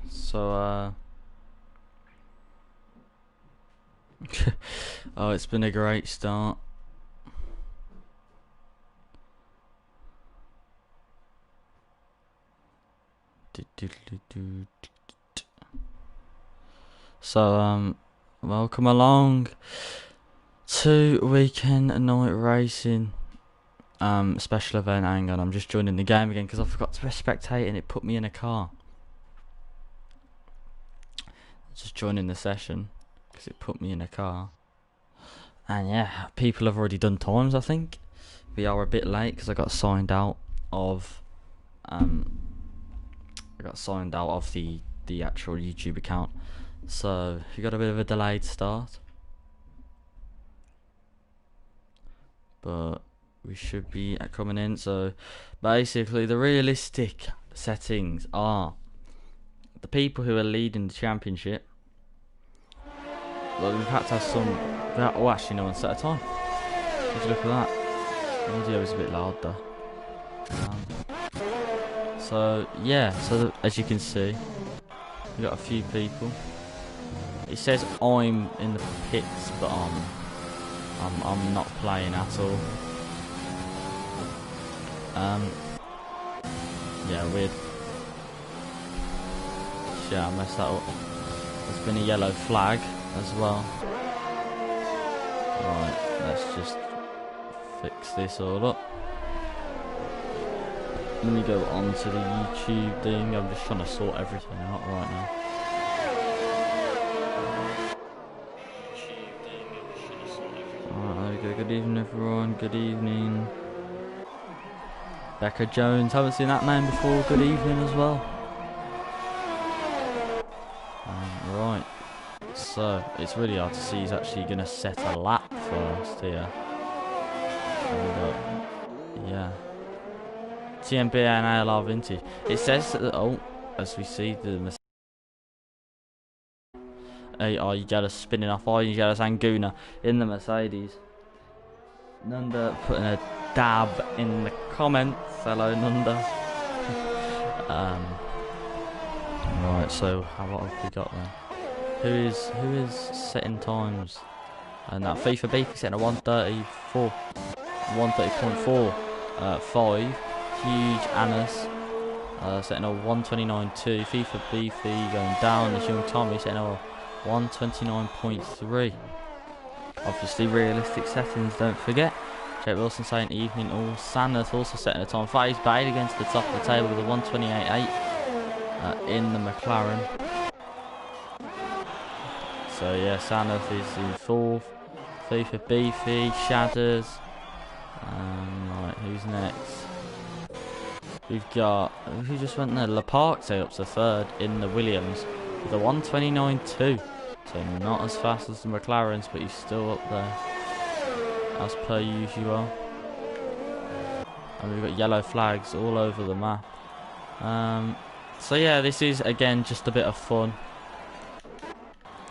So, oh, it's been a great start. So, welcome along to weekend night racing. Special event. Hang on, I'm just joining the game again because I forgot to press spectate and it put me in a car. Just joining the session because it put me in a car. And yeah, people have already done times. I think we are a bit late because I got signed out of the actual YouTube account, so we got a bit of a delayed start, but we should be coming in. So basically the realistic settings are the people who are leading the championship. Well, we've had to have some. Oh, actually, no one set a time. Just look at that. The video is a bit loud though. So yeah, as you can see, we got a few people. It says I'm in the pits, but I'm not playing at all. Yeah, weird. Yeah, I messed that up. There's been a yellow flag as well. Right, let's just fix this all up. Let me go on to the YouTube thing. I'm just trying to sort everything out right now. Alright, there we go. Good evening, everyone. Good evening. Becca Jones. Haven't seen that name before. Good evening as well. Right. So, it's really hard to see who's actually going to set a lap first here. And, yeah. TMB and ALR Vintage. It says that, as we see, the are you jealous spinning off? Are you jealous Anguna in the Mercedes? Nunda putting a dab in the comments. Hello, Nunda. Right. So what have we got then? Who is setting times? And that FIFA Beef is setting a 130.4, 5. Huge Annis setting a 129.2. FIFA Beefy going down. This young Tommy setting a 129.3. Obviously realistic settings, don't forget. Jake Wilson saying evening all. Sanders also setting a time. Faze Bailey again to the top of the table with a 128.8 in the McLaren. So yeah, Sanders is in 4th. FIFA Beefy, Shadders. Right, who's next? We've got, who just went there? Laparque up to 3rd in the Williams with a 129.2. So not as fast as the McLarens, but he's still up there as per usual. And we've got yellow flags all over the map. So yeah, this is again just a bit of fun.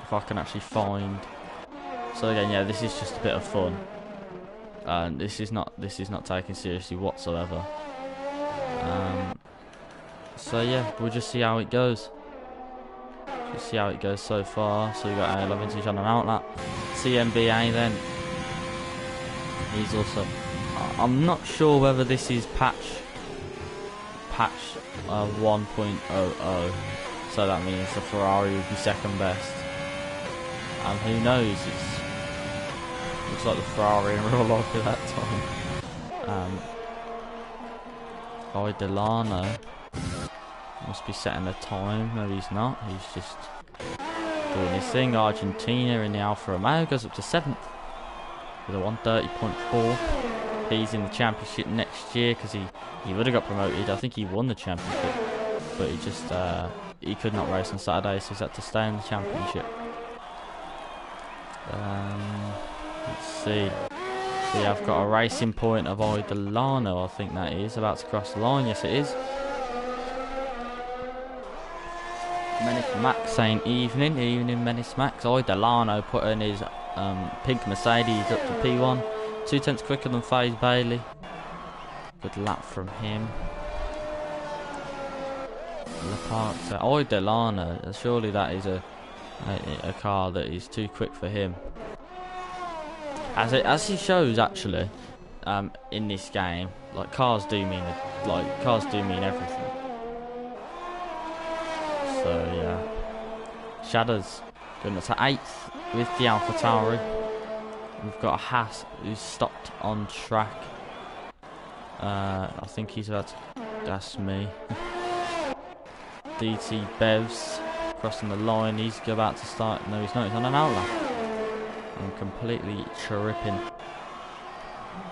If I can actually find. So again, yeah, this is just a bit of fun. And this is not taken seriously whatsoever. So yeah, we'll just see how it goes. Just see how it goes so far. So we got ALR Vintage on an outlap. CMBA then. He's also. I'm not sure whether this is patch 1.00. So that means the Ferrari would be second best. And who knows? Looks like the Ferrari in real life at that time. Delano must be setting a time. No, he's not. He's just doing his thing. Argentina in the Alfa Romeo goes up to 7th with a 130.4. He's in the championship next year because he would have got promoted. I think he won the championship, but he just he could not race on Saturday, so he's had to stay in the championship. Let's see. So yeah, I've got a racing point of Delano, I think that is, about to cross the line. Yes, it is. Menace Max saying evening, Menace Max. Delano putting his pink Mercedes up to P1. 2/10 quicker than FaZe Bailey. Good lap from him. Oh, Delana. Surely that is a car that is too quick for him. As he shows actually, in this game, like cars do mean everything. So yeah, Shadows going up to 8th with the AlphaTauri. We've got a Haas who's stopped on track. I think he's about to gas me. DT Bevs crossing the line. He's about to start. No, he's not. He's on an outlap. I'm completely tripping.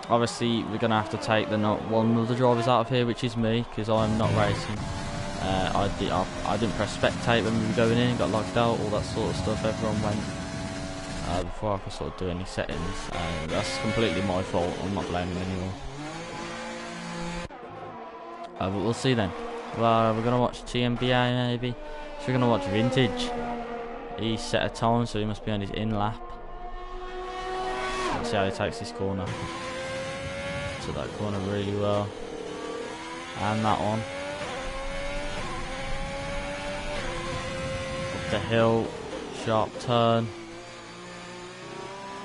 Obviously, we're gonna have to take one of the drivers out of here, which is me, because I'm not racing. I didn't press spectate when we were going in. Got locked out. All that sort of stuff. Everyone went before I could sort of do any settings. That's completely my fault. I'm not blaming anyone. But we'll see then. Well, we're gonna watch TMBA maybe. So we're gonna watch Vintage. He set a time, so he must be on his in lap. Let's see how he takes this corner. Took that corner really well. And that one. Up the hill. Sharp turn.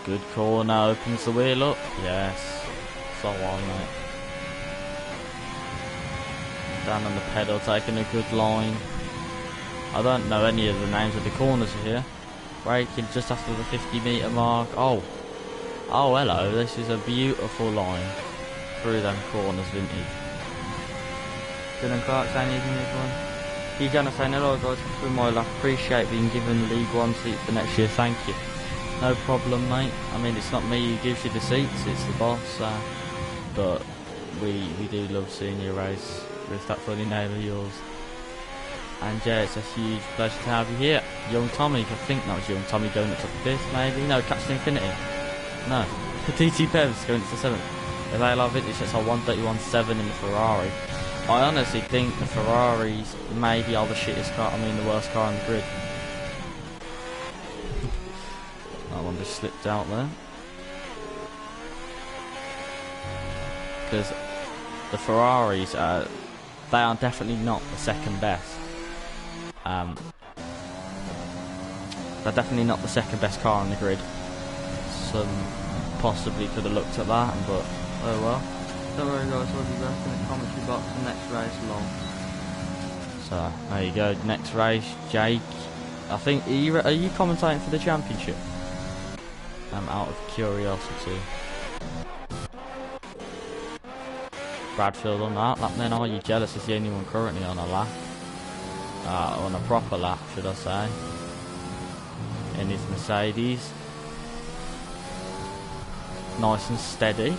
Good corner. Opens the wheel up. Yes. So on, mate. Down on the pedal, taking a good line. I don't know any of the names of the corners here. Braking just after the 50-metre mark. Oh, hello. This is a beautiful line through them corners, Vintage. Dylan Clark saying evening, everyone. Eugana saying hello, guys. Through my life, appreciate being given League One seat for next year. Thank you. No problem, mate. I mean, it's not me who gives you the seats; it's the boss. But we do love seeing you race with that funny name of yours. And yeah, it's a huge pleasure to have you here. Young Tommy, I think that was Young Tommy going up to 5th, maybe? No, Captain Infinity. No. TT Pevs going to 7th. If I love it, it's just a 131.7 in the Ferrari. I honestly think the Ferraris maybe are the shittest car, the worst car on the grid. That one just slipped out there. Because the Ferraris, they are definitely not the second best. They're definitely not the second best car on the grid. Some possibly could have looked at that, but oh well. Don't worry guys, we'll be back in the commentary box for the next race along. So there you go, next race, Jake. I think are you commentating for the championship? Out of curiosity. Bradfield on that lap then. Are you jealous? Is the only one currently on a lap? On a proper lap, should I say. In his Mercedes. Nice and steady.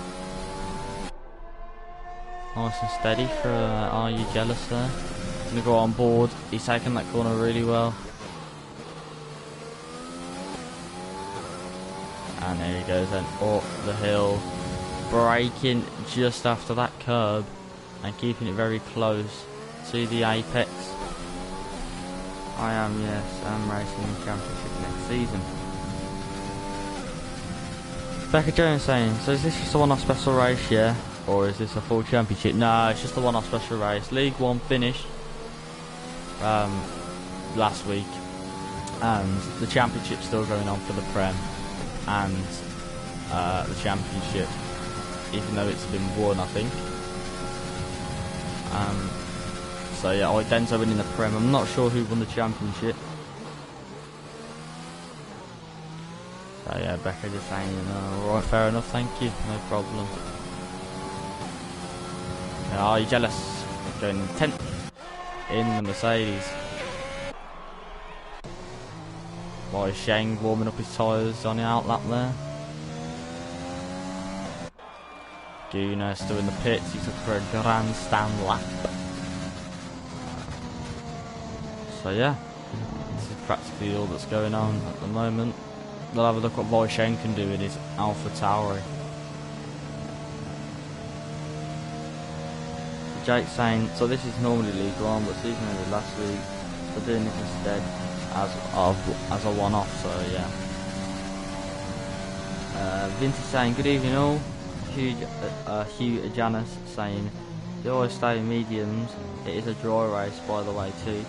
Nice and steady for Are You Jealous there. He's going to go on board. He's taken that corner really well. And there he goes then up the hill. Braking just after that curb and keeping it very close to the apex. I am, yes, I'm racing in the championship next season. Becca Jones saying, so is this just a one-off special race, yeah? Or is this a full championship? No, it's just a one-off special race. League One finished last week, and the championship's still going on for the Prem and the championship, even though it's been won, I think. So yeah, Denso winning the Prem. I'm not sure who won the championship. So yeah, Becca just saying, alright, fair enough, thank you, no problem. Are you jealous? Going 10th in the Mercedes. Boy, Sheng warming up his tyres on the outlap there. Guna still in the pits, he's up for a grandstand lap. So yeah, this is practically all that's going on at the moment. We'll have a look what Boy Sheng can do in his AlphaTauri. Jake saying, so this is normally League One, but season ended last week. We're doing this instead as a one-off, so yeah. Vince is saying, good evening all. Hugh Janice saying, they always stay mediums. It is a dry race, by the way, too.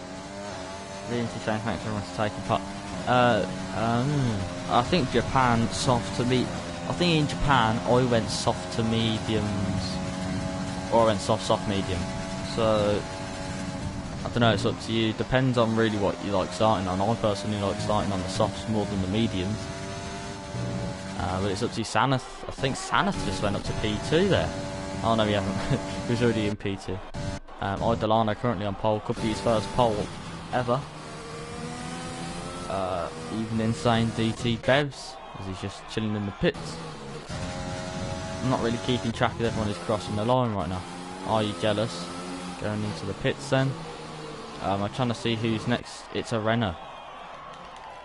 Vince is saying, thanks everyone for taking part. I think Japan, soft to me. I think in Japan, I went soft to mediums. Or I went soft, medium. So, I don't know, it's up to you. Depends on really what you like starting on. I personally like starting on the softs more than the mediums. But it's up to you. Sanath, I think Sanath just went up to P2 there. Oh no, he hasn't. He was already in P2. Delano currently on pole. Could be his first pole ever. Even insane DT Bevs, as he's just chilling in the pits. I'm not really keeping track of everyone who's crossing the line right now. Are you jealous? Going into the pits then. I'm trying to see who's next. It's a Renault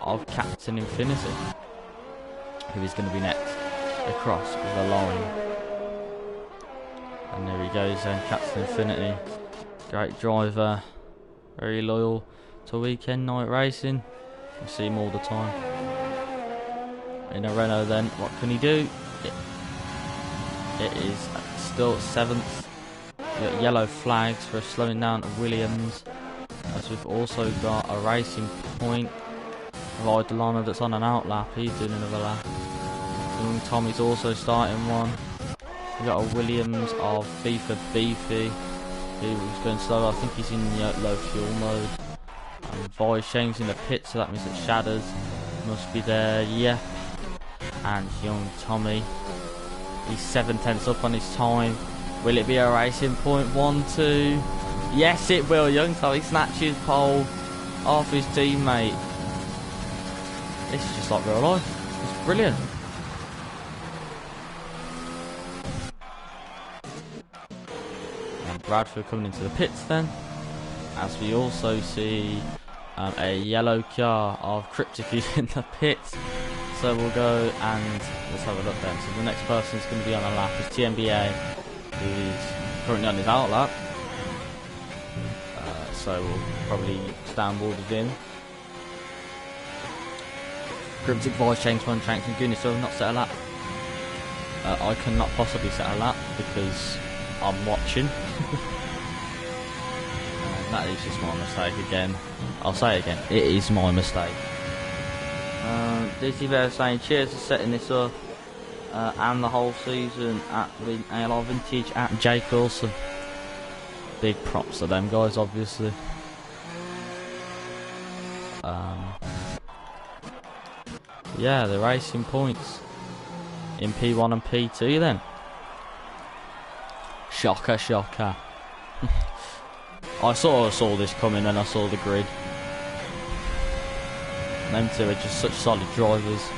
of Captain Infinity. Who is going to be next across the line. And there he goes then, Captain Infinity. Great driver. Very loyal to weekend night racing. You see him all the time. In a Renault then, what can he do? It is still 7th. We've got yellow flags for slowing down to Williams. As we've also got a racing point. Delano that's on an outlap, he's doing another lap. Young Tommy's also starting one. We've got a Williams of FIFA Beefy, who's going slow. I think he's in low fuel mode. And Voice James in the pit, so that means that Shadows must be there. Yep. And Young Tommy, he's 7/10 up on his time. Will it be a racing point? 1, 2. Yes, it will. Young Tommy snatches pole off his teammate. This is just like real life. It's brilliant. And Bradford coming into the pits then. As we also see a yellow car of Cryptic in the pits. So we'll go and let's have a look then. So the next person is going to be on a lap is TMBA, who is currently on his outlap. So we'll probably stand boarded in. Cryptic Voice James 1 Tranks and Goodness, so I've not set a lap. I cannot possibly set a lap because I'm watching. That is just my mistake again. I'll say it again. It is my mistake. DC Bear saying cheers for setting this up and the whole season at the ALR Vintage at Jake Wilson. Big props to them guys, obviously. Yeah, the racing points in P1 and P2 then. Shocker, shocker. I sort of saw this coming when I saw the grid. Them two are just such solid drivers.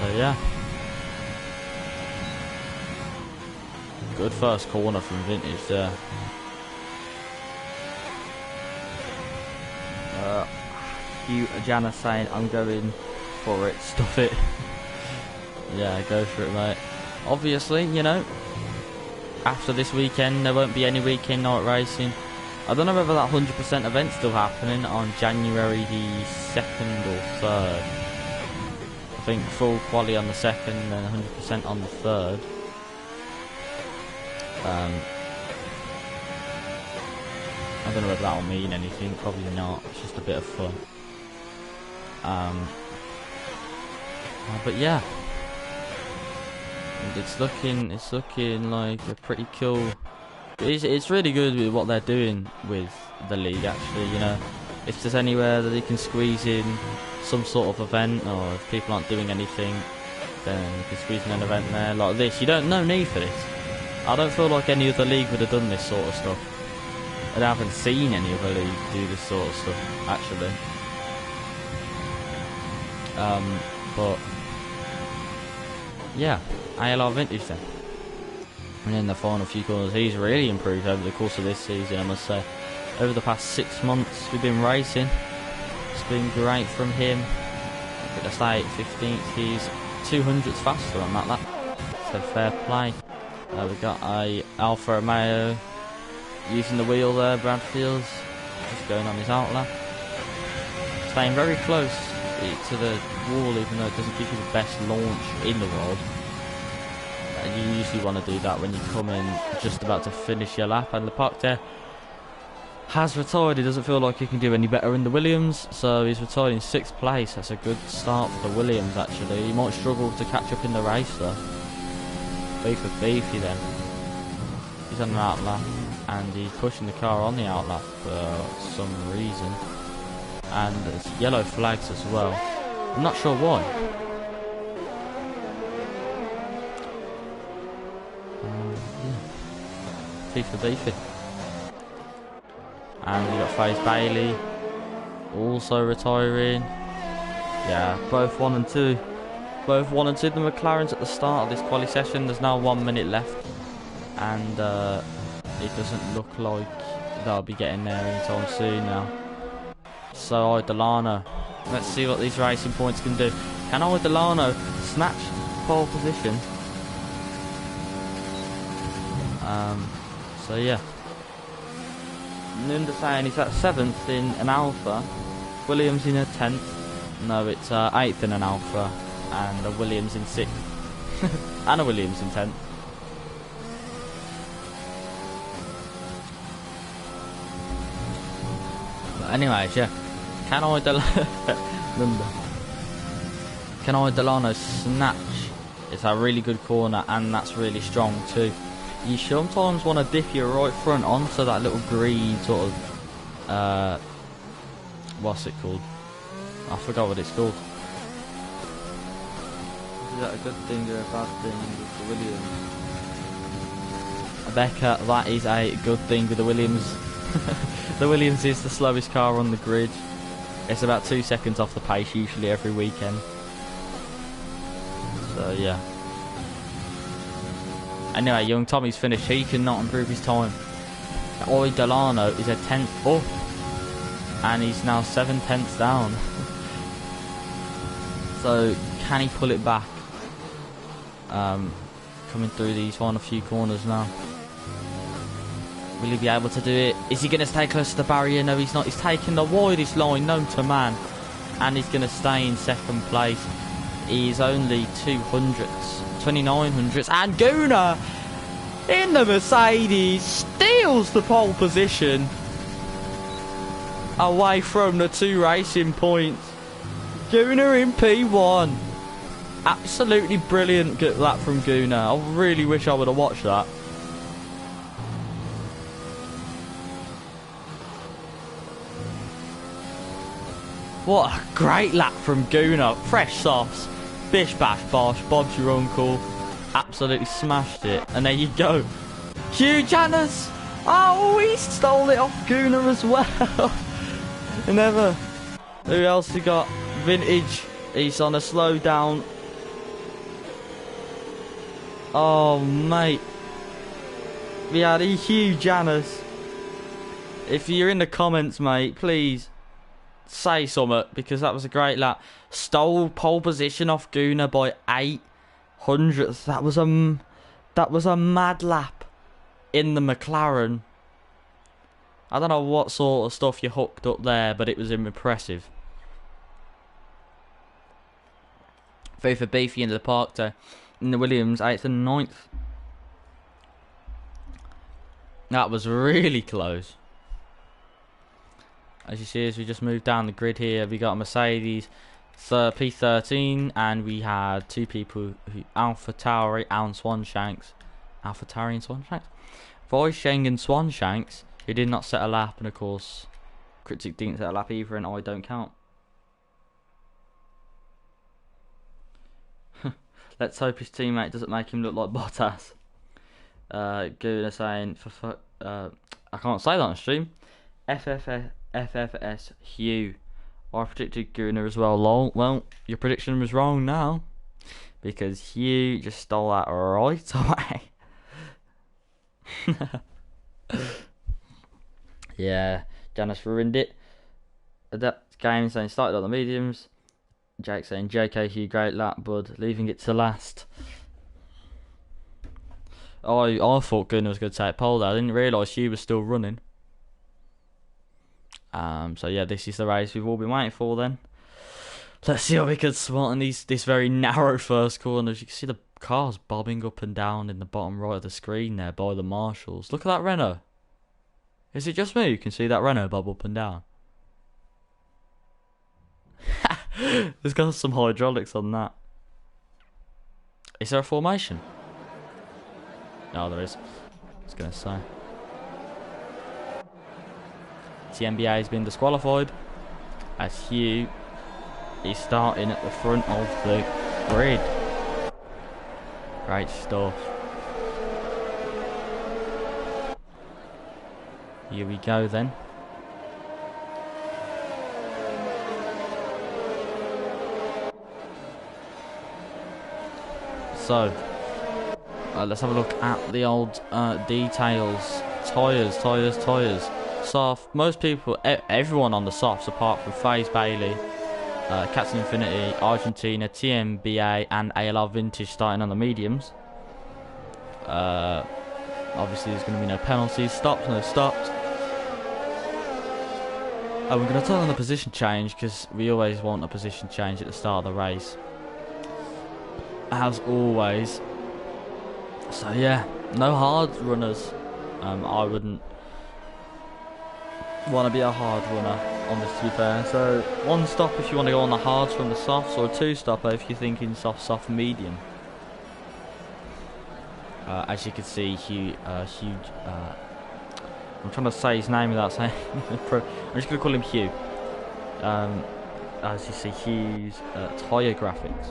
So yeah. Good first corner from Vintage there. Hugh Jana saying, I'm going for it, stuff it. Yeah, go for it, mate. Obviously, you know, after this weekend, there won't be any weekend night racing. I don't know whether that 100% event's still happening on January the 2nd or 3rd. I think full quali on the 2nd and 100% on the 3rd. I don't know whether that'll mean anything, probably not, it's just a bit of fun. But yeah, and it's looking like a pretty cool. It's really good with what they're doing with the league. Actually, you know, if there's anywhere that they can squeeze in some sort of event, or if people aren't doing anything, then you can squeeze in an event there like this. No need for this. I don't feel like any other league would have done this sort of stuff. I haven't seen any other league do this sort of stuff, actually. But yeah, ALR Vintage then. And in the final few corners, he's really improved over the course of this season, I must say. Over the past 6 months we've been racing. It's been great from him. Look at the state, 15th, he's 200ths faster on that lap. So fair play. We've got a Alfa Romeo using the wheel there, Bradfield's just going on his outlap. Staying very close to the wall, even though it doesn't give you the best launch in the world. And you usually want to do that when you come in just about to finish your lap. And Leclerc has retired. He doesn't feel like he can do any better in the Williams, so he's retired in 6th place. That's a good start for the Williams, actually. He might struggle to catch up in the race, though. B for Beefy, then. He's on an outlap, and he's pushing the car on the outlap for some reason. And there's yellow flags as well. I'm not sure why. Yeah. B for Beefy. And we got FaZe Bailey also retiring. Yeah, both 1 and 2. Both 1 and 2. The McLarens at the start of this quali session. There's now 1 minute left. And it doesn't look like they'll be getting there anytime soon now. So Delano. Let's see what these racing points can do. Can Delano snatch pole position? So yeah. Nunda saying he's at 7th in an Alpha, Williams in a 10th, no it's 8th in an Alpha, and a Williams in 6th, and a Williams in 10th. But anyways, yeah, can Delano snatch? It's a really good corner, and that's really strong too. You sometimes want to dip your right front onto that little green sort of, what's it called? I forgot what it's called. Is that a good thing or a bad thing with the Williams? Becca, that is a good thing with the Williams. The Williams is the slowest car on the grid. It's about 2 seconds off the pace usually every weekend. So yeah. Anyway, young Tommy's finished. He cannot improve his time. Delano is a 10th up, and he's now 7/10 down. So can he pull it back? Coming through these final few corners now. Will he be able to do it? Is he going to stay close to the barrier? No, he's not. He's taking the widest line known to man, and he's going to stay in 2nd place. He's only 29 hundredths, and Gunnar in the Mercedes steals the pole position away from the 2 racing points. Gunnar in P1. Absolutely brilliant lap from Gunnar. I really wish I would have watched that. What a great lap from Gunnar. Fresh softs. Bish bash bosh, Bob's your uncle. Absolutely smashed it. And there you go. Hugh Janus. Oh, he stole it off Gunnar as well. Never. Who else we got? Vintage. He's on a slow down. Oh, mate. We had Hugh Janus. If you're in the comments, mate, please say something, because that was a great lap. Stole pole position off Gunnar by 8 hundredths. That was a mad lap in the McLaren. I don't know what sort of stuff you hooked up there, but it was impressive. For Beefy into the park there. In the Williams, 8th and 9th. That was really close. As you see, as we just moved down the grid here, we got a Mercedes P13, and we had 2 people who Alpha Tauri and Swanshanks. Alpha Tauri and Swanshanks? Voisheng and Swanshanks, who did not set a lap, and of course, Critic didn't set a lap either, and I don't count. Let's hope his teammate doesn't make him look like Bottas. Gunnar saying, I can't say that on stream. FFS Hugh. I predicted Gunnar as well, lol. Well, your prediction was wrong now, because Hugh just stole that right away. Yeah, Janice ruined it. Adapt game saying started on the mediums. Jake saying JK Hugh, great lap, bud, leaving it to last. I thought Gunnar was going to take pole there. I didn't realise Hugh was still running. So yeah, this is the race we've all been waiting for then. Let's see how we can spot in this very narrow first corner. As you can see the cars bobbing up and down in the bottom right of the screen there by the marshals. Look at that Renault. Is it just me who can see that Renault bob up and down? There's got some hydraulics on that. Is there a formation? No, there is. I was going to say. TMBA has been disqualified as Hugh is starting at the front of the grid. Great stuff. Here we go then. So, let's have a look at the old details. Tyres. Soft. Most people, everyone on the softs apart from FaZe Bailey, Captain Infinity, Argentina, TMBA and ALR Vintage starting on the mediums. Obviously there's going to be no penalties, stops, no stops. We're going to turn on the position change because we always want a position change at the start of the race. As always. So yeah, no hard runners. I wouldn't want to be a hard runner on this, to be fair. So one stop if you want to go on the hards from the softs, or a two stopper if you're thinking soft, medium. As you can see, huge. I'm trying to say his name without saying. I'm just going to call him Hugh. As you see, Hugh's tyre graphics.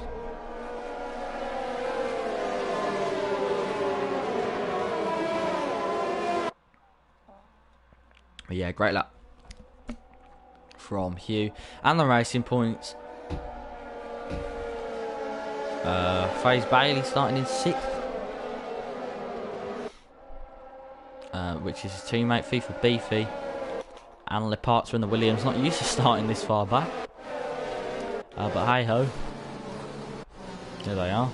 But yeah, great lap from Hugh. And the racing points. FaZe Bailey starting in 6th. Which is his teammate, FIFA Beefy. And Leparts in the Williams. Not used to starting this far back. But hey ho. Here they are.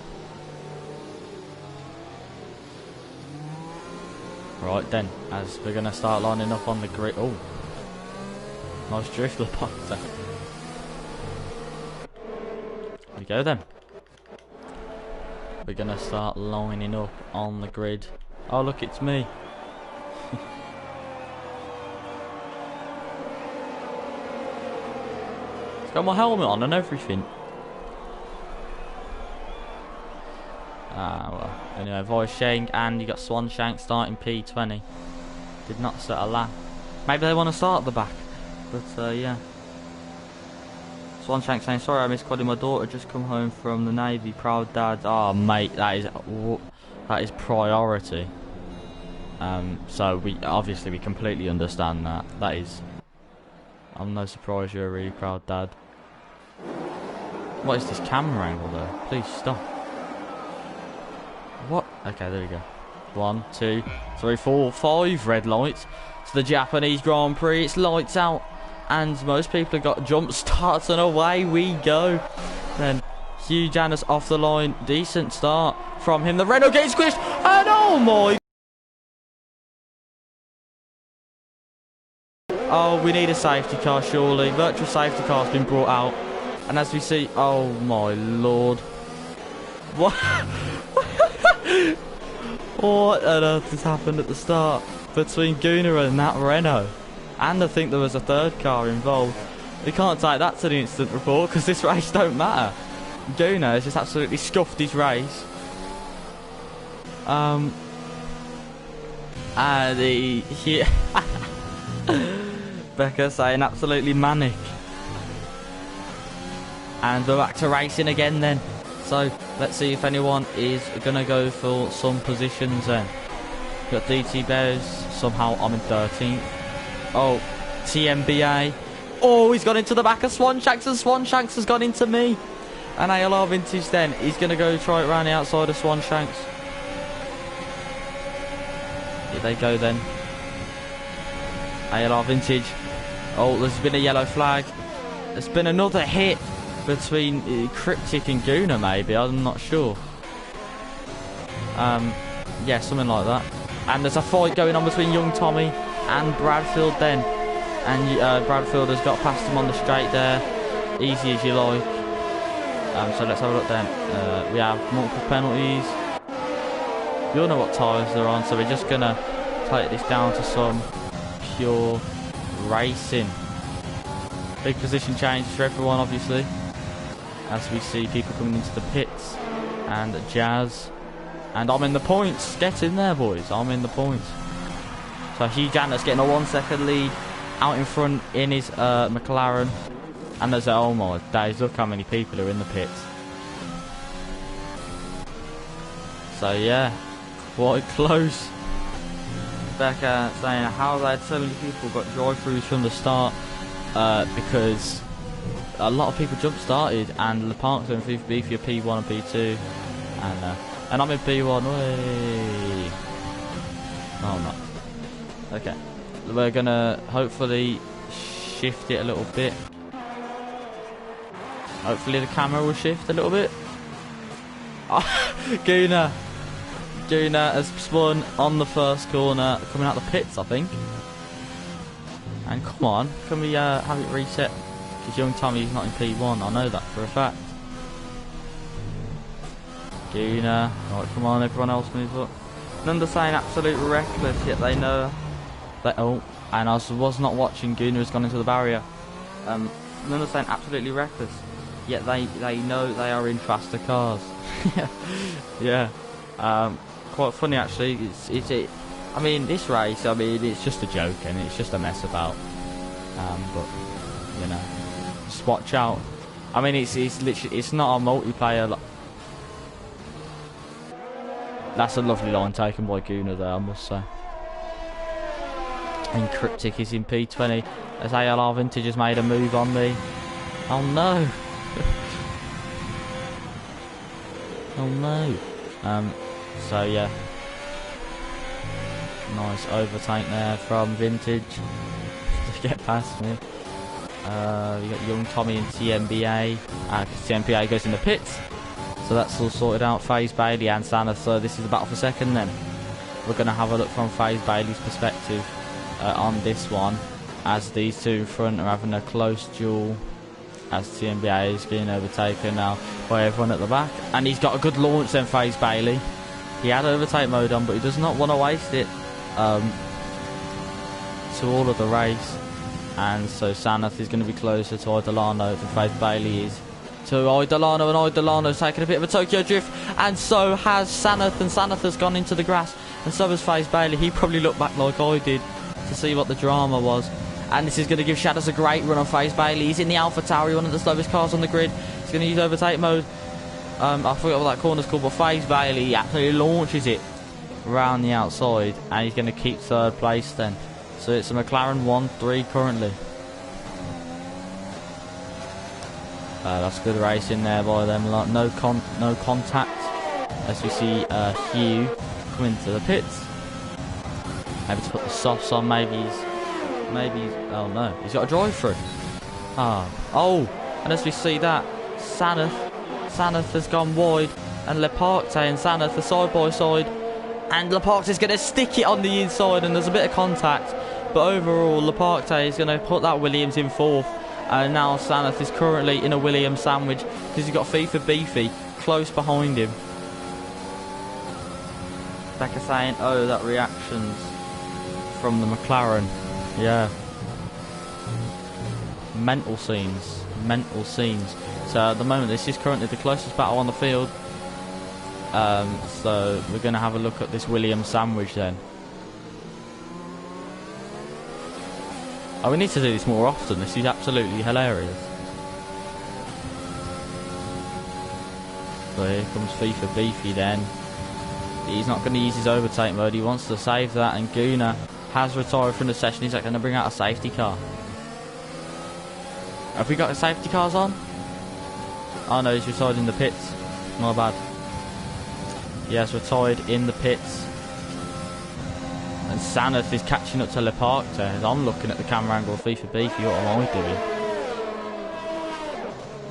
Right then, as we're going to start lining up on the grid. Oh, nice drift, Leparts. There we go then. We're going to start lining up on the grid. Oh look, it's me. It's got my helmet on and everything. Well, anyway, Voice Shank, and you got Swanshank starting P20. Did not set a lap. Maybe they want to start at the back, but yeah. Swanshank saying, sorry I missed quadding, my daughter just come home from the Navy, proud dad. Oh mate, that is priority. So we completely understand that. That is, I'm no surprise you're a really proud dad. What is this camera angle though? Please stop. What? Okay, there we go. 1, 2, 3, 4, 5 red lights. It's the Japanese Grand Prix. It's lights out. And most people have got jump starts and away we go. Then Hugh Janus off the line. Decent start from him. The Renault getting squished. And oh my. Oh, we need a safety car surely. Virtual safety car's been brought out. And as we see, oh my lord. What? What on earth has happened at the start between Gunnar and that Renault? And I think there was a third car involved. We can't take that to the instant report because this race don't matter. Gunnar has just absolutely scuffed his race. And he Becca saying absolutely manic. And we're back to racing again then. So let's see if anyone is going to go for some positions then. Got DT Bears, somehow I'm in 13th. Oh, TMBA. Oh, he's gone into the back of Swanshanks and Swanshanks has gone into me. And ALR Vintage then, he's going to go try it around the outside of Swanshanks. Here they go then. ALR Vintage. Oh, there's been a yellow flag. There's been another hit between Cryptic and Gunnar maybe, I'm not sure. Yeah, something like that. And there's a fight going on between Young Tommy and Bradfield then. And Bradfield has got past him on the straight there. Easy as you like. So let's have a look then. We have multiple penalties. We all know what tyres they're on, so we're just gonna take this down to some pure racing. Big position changes for everyone, obviously, as we see people coming into the pits. And Jazz, and I'm in the points. Get in there, boys. I'm in the points. So Hugh Janet's getting a 1 second lead out in front in his McLaren. And there's oh my days, look how many people are in the pits. So yeah, quite close. Becca saying how they had so many people got drive-throughs from the start, because a lot of people jump started, and the parks are in FIFA B for your P1 and P2, and I'm in P1. Way. No, I'm not. Okay, we're gonna hopefully shift it a little bit. Hopefully the camera will shift a little bit. Guna has spun on the first corner, coming out the pits, I think. And come on, can we have it reset? Because young Tommy's not in P1, I know that for a fact. Guna, right, come on, everyone else move up. Nunda saying absolute reckless, yet they know that. Oh, and I was not watching. Guna has gone into the barrier. Nunda saying absolutely reckless, yet they know they are in faster cars. Yeah. Quite funny actually. I mean, this race, I mean, it's just a joke and it's just a mess about. But you know, just watch out. I mean, it's literally, it's not a multiplayer. That's a lovely line taken by Guna there, I must say. And Cryptic is in P20 as ALR Vintage has made a move on me. Oh no. Oh no. So yeah, nice overtake there from Vintage to get past me. You got young Tommy and TMBA. TMBA goes in the pits, so that's all sorted out. FaZe Bailey and Santa. So this is the battle for second. Then we're going to have a look from FaZe Bailey's perspective on this one, as these two in front are having a close duel. As TMBA is getting overtaken now by everyone at the back, and he's got a good launch then. FaZe Bailey, he had overtake mode on, but he does not want to waste it to all of the race. And so Sanath is going to be closer to Idolano than FaZe Bailey is to Idolano, and Idolano's taking a bit of a Tokyo drift, and so has Sanath, and Sanath has gone into the grass, and so has FaZe Bailey. He probably looked back like I did to see what the drama was. And this is going to give Shadows a great run on FaZe Bailey. He's in the Alpha Tower, one of the slowest cars on the grid. He's going to use overtake mode. I forgot what that corner's called, but FaZe Bailey absolutely launches it around the outside, and he's going to keep third place then. So it's a McLaren 1-3 currently. That's good racing there by them. No contact as we see Hugh come into the pits. Maybe to put the softs on. Maybe oh no, he's got a drive through. Oh, and as we see that, Sanath has gone wide, and Leparcte and Sanath are side by side, and Leparcte is going to stick it on the inside, and there's a bit of contact, but overall Leparcte is going to put that Williams in fourth, and now Sanath is currently in a Williams sandwich because he's got FIFA Beefy close behind him. Becca saying, oh, that reactions from the McLaren. Yeah. Mental scenes. So at the moment this is currently the closest battle on the field. So we're going to have a look at this Williams sandwich then. Oh, we need to do this more often. This is absolutely hilarious. So here comes FIFA Beefy then. He's not going to use his overtake mode. He wants to save that, and Guna has retired from the session. He's going to bring out a safety car. Have we got the safety cars on? Oh no, he's retired in the pits. My bad. He has retired in the pits. And Sanath is catching up to Leparcte. As I'm looking at the camera angle of FIFA Beefy, what am I doing?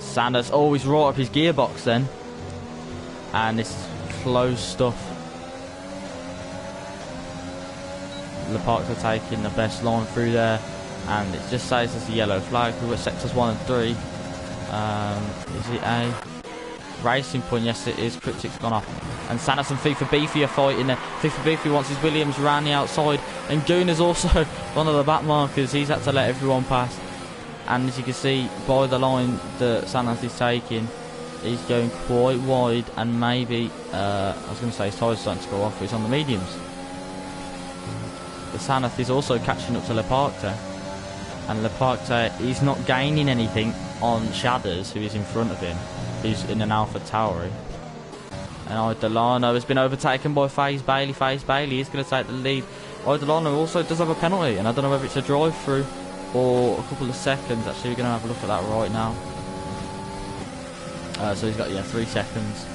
Sanath, oh, he's right up his gearbox then. And this is close stuff. Leparcte taking the best line through there, and it just says there's a yellow flag. We've got sectors 1 and 3. Is it A? Racing Point, yes it is. Cryptic's gone off. And Sanas and FIFA Beefy are fighting there. FIFA Beefy wants his Williams around the outside. And Gooner's also one of the back markers. He's had to let everyone pass. And as you can see by the line that Sanas is taking, he's going quite wide. And maybe, I was going to say his tyres starting to go off, but he's on the mediums. But Sanas is also catching up to Leparcte. And Leparcte is not gaining anything on Shadders, who is in front of him, who's in an Alpha Tauri. And Delano has been overtaken by FaZe Bailey. FaZe Bailey is going to take the lead. Delano also does have a penalty, and I don't know whether it's a drive-through or a couple of seconds. Actually, we're going to have a look at that right now. So he's got 3 seconds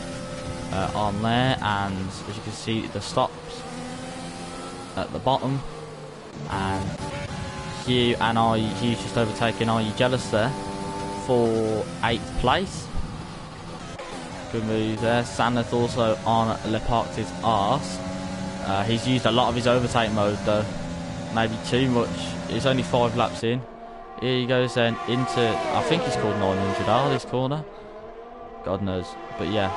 on there, and as you can see, the stops at the bottom, and Hugh and Hugh's just overtaken Are You Jealous there for 8th place. Good move there. Sanath also on Leparcte's arse. He's used a lot of his overtake mode though. Maybe too much. It's only 5 laps in. Here he goes then into, I think he's called 900R this corner. God knows. But yeah.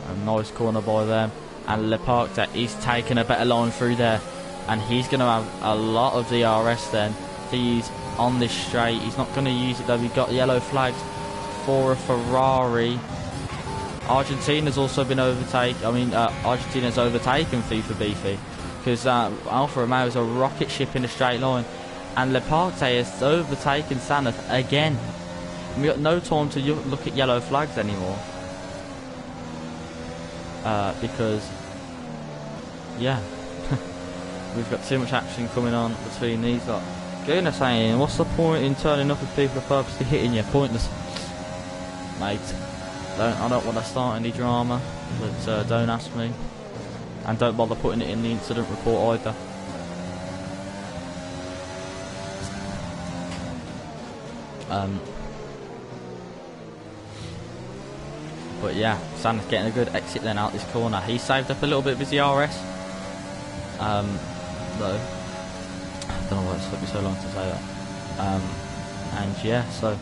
A nice corner by them. And Leparcte is taking a better line through there. And he's going to have a lot of DRS then. He's on this straight. He's not going to use it though. We've got yellow flags for a Ferrari. Argentina's also been overtaken. Argentina's overtaken FIFA Beefy, because Alfa Romeo is a rocket ship in a straight line, and Leparcte has overtaken Sanath again. We've got no time to look at yellow flags anymore, because yeah, we've got too much action coming on between these lot. Gunnar saying, what's the point in turning up if people are purposely hitting you? Pointless. Mate, I don't want to start any drama, but don't ask me, and don't bother putting it in the incident report either. But yeah, Sam's getting a good exit then out this corner. He saved up a little bit of his DRS, though. I don't know why it took me so long to say that. And yeah, so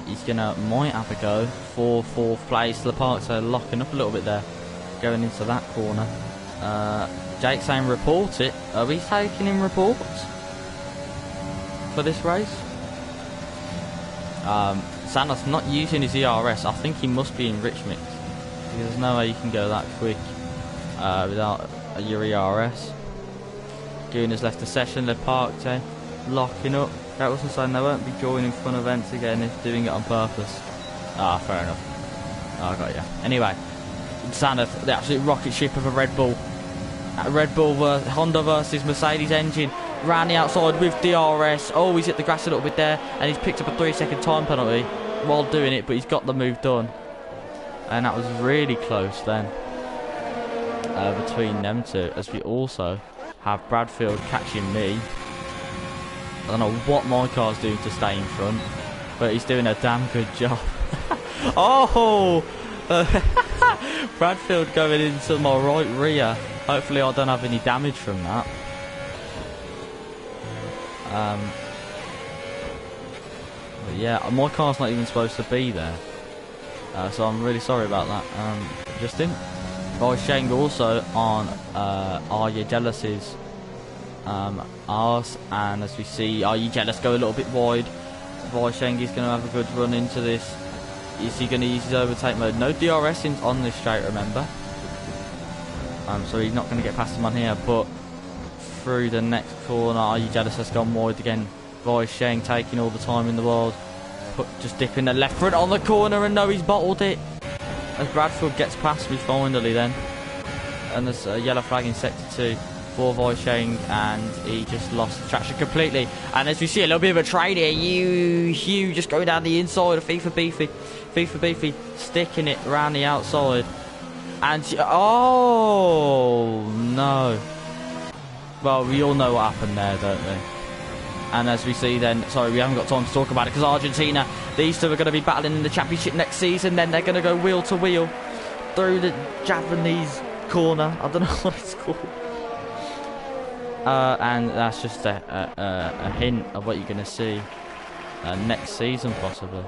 he's might have a go for 4th place. Leparcte locking up a little bit there, going into that corner. Jake saying report it. Are we taking in reports for this race? Sanath's not using his ERS. I think he must be in rich mix, because there's no way you can go that quick without your ERS. Guna's left the session. Leparcte locking up. That wasn't saying they won't be joining fun events again if doing it on purpose. Ah, fair enough. Oh, I got you. Anyway, Sanath, the absolute rocket ship of a Red Bull. Red Bull Honda versus Mercedes engine. Ran the outside with DRS. Oh, he's hit the grass a little bit there, and he's picked up a 3-second time penalty while doing it, but he's got the move done. And that was really close then between them two, as we also have Bradfield catching me. I don't know what my car's doing to stay in front, but he's doing a damn good job. Oh! Bradfield going into my right rear. Hopefully I don't have any damage from that. But yeah, my car's not even supposed to be there. So I'm really sorry about that. Justin. Sheng also on Are You Jealous's arse, and as we see Are You Jealous go a little bit wide. Sheng is going to have a good run into this. Is he going to use his overtake mode? No DRS on this straight, remember. So he's not going to get past him on here, but through the next corner, Are You Jealous has gone wide again. Sheng taking all the time in the world. Just dipping the left foot on the corner, and no, he's bottled it. As Bradfield gets past me finally then. And there's a yellow flag in sector 2 for Voisheng, and he just lost traction completely. And as we see a little bit of a trade here, Hugh just going down the inside of FIFA Beefy sticking it around the outside. And oh no. Well, we all know what happened there, don't we? And as we see then, sorry, we haven't got time to talk about it, because Argentina, these two are going to be battling in the championship next season. Then they're going to go wheel to wheel through the Japanese corner. I don't know what it's called. And that's just a hint of what you're going to see next season, possibly.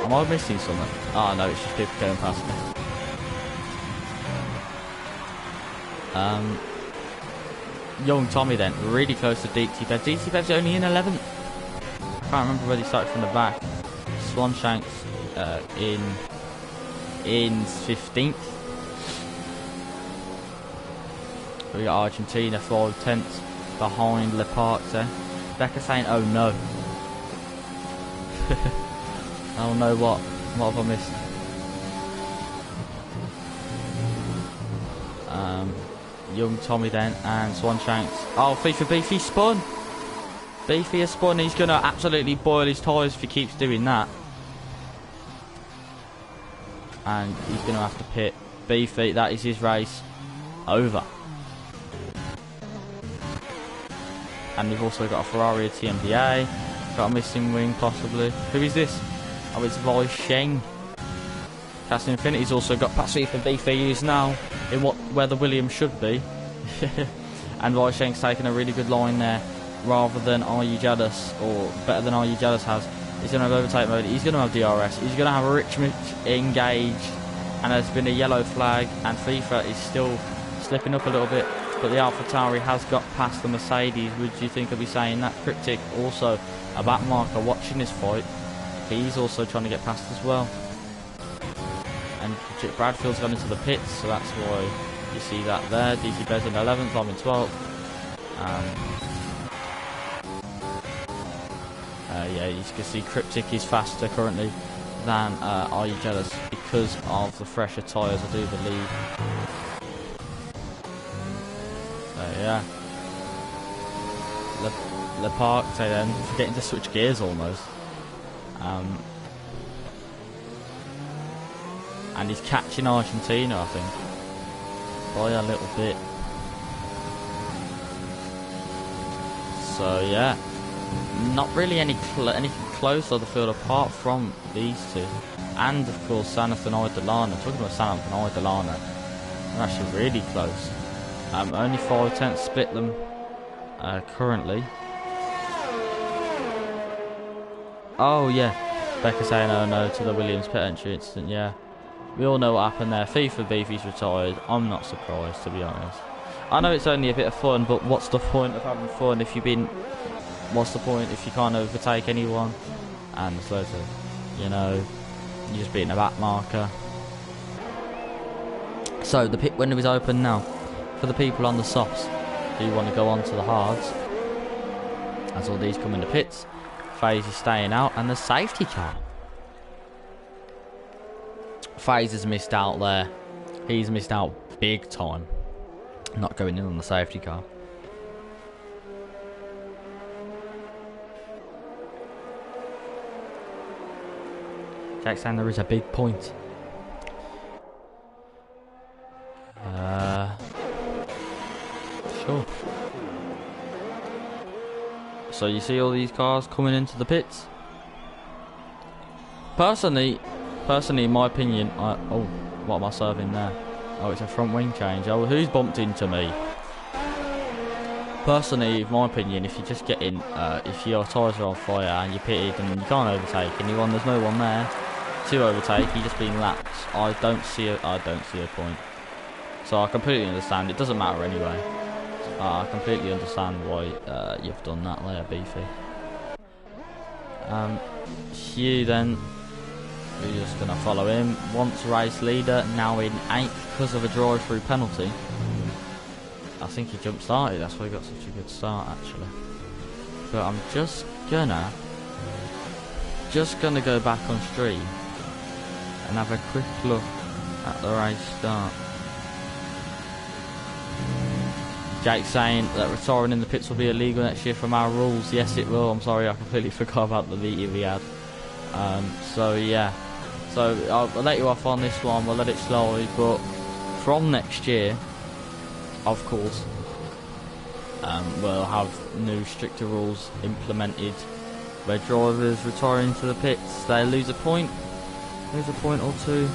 Am I missing something? Oh no, it's just people going past me. Young Tommy then, really close to DT Bev. DT Bev's only in 11th. Can't remember whether he started from the back. Swanshanks in 15th. We got Argentina 5/10 behind Le Parc there. Becca saying, oh no. Oh no, what? What have I missed? Young Tommy then and Swanshanks. Oh, FIFA Beefy spun. Beefy has spun. He's going to absolutely boil his tyres if he keeps doing that. And he's going to have to pit. Beefy, that is his race over. And we've also got a Ferrari at TMDA. Got a missing wing possibly. Who is this? Oh, it's Voi Sheng. Castle Infinity's also got past FIFA Beefy now in where the Williams should be. And Voi Sheng's taking a really good line there rather than Are You Jealous, or better than Are You Jealous has. He's going to have overtake mode, he's going to have DRS, he's going to have a Richmond engaged, and there's been a yellow flag, and FIFA is still slipping up a little bit, but the AlphaTauri has got past the Mercedes. Would you think I'd be saying that? Cryptic, also a back marker watching this fight, he's also trying to get past as well. And Bradfield's gone into the pits, so that's why you see that there. DC Bez in 11th, I'm in 12th. Yeah, you can see Cryptic is faster currently than Are You Jealous because of the fresher tyres, I do believe. Yeah. Le Parc then, forgetting to switch gears almost. And he's catching Argentina, I think, by a little bit. So yeah, not really anything close on the field apart from these two, and of course Sanath and Idolana. Talking about Sanath and Idolana, they're actually really close. Only 5/10 split them currently. Oh yeah, Becca saying oh no to the Williams pit entry incident. Yeah, we all know what happened there. FIFA Beefy's retired. I'm not surprised, to be honest. I know it's only a bit of fun, but what's the point of having fun if you've been... What's the point if you can't overtake anyone? And it's loads of, you know, you're just being a back marker. So the pit window is open now for the people on the softs who want to go on to the hards. As all these come into pits, FaZe is staying out, and the safety car. FaZe has missed out there. He's missed out big time. Not going in on the safety car. Jack saying there is a big point. Sure. So you see all these cars coming into the pits. Personally, in my opinion, oh, what am I serving there? Oh, it's a front wing change. Oh, who's bumped into me? Personally, in my opinion, if you just get in, if your tyres are on fire and you're pitted and you can't overtake anyone, there's no one there to overtake. You're just being lapped. I don't see a point. So I completely understand. It doesn't matter anyway. I completely understand why you've done that there, Beefy. Hugh then, we're just going to follow him. Once race leader, now in 8th because of a drive-through penalty. I think he jump-started, that's why he got such a good start actually. But I'm just gonna go back on stream and have a quick look at the race start. Jake saying that retiring in the pits will be illegal next year from our rules. Yes, it will. I'm sorry, I completely forgot about the meeting we had. So yeah, so I'll let you off on this one. We'll let it slide, but from next year, of course, we'll have new stricter rules implemented where drivers retiring to the pits, they lose a point or two,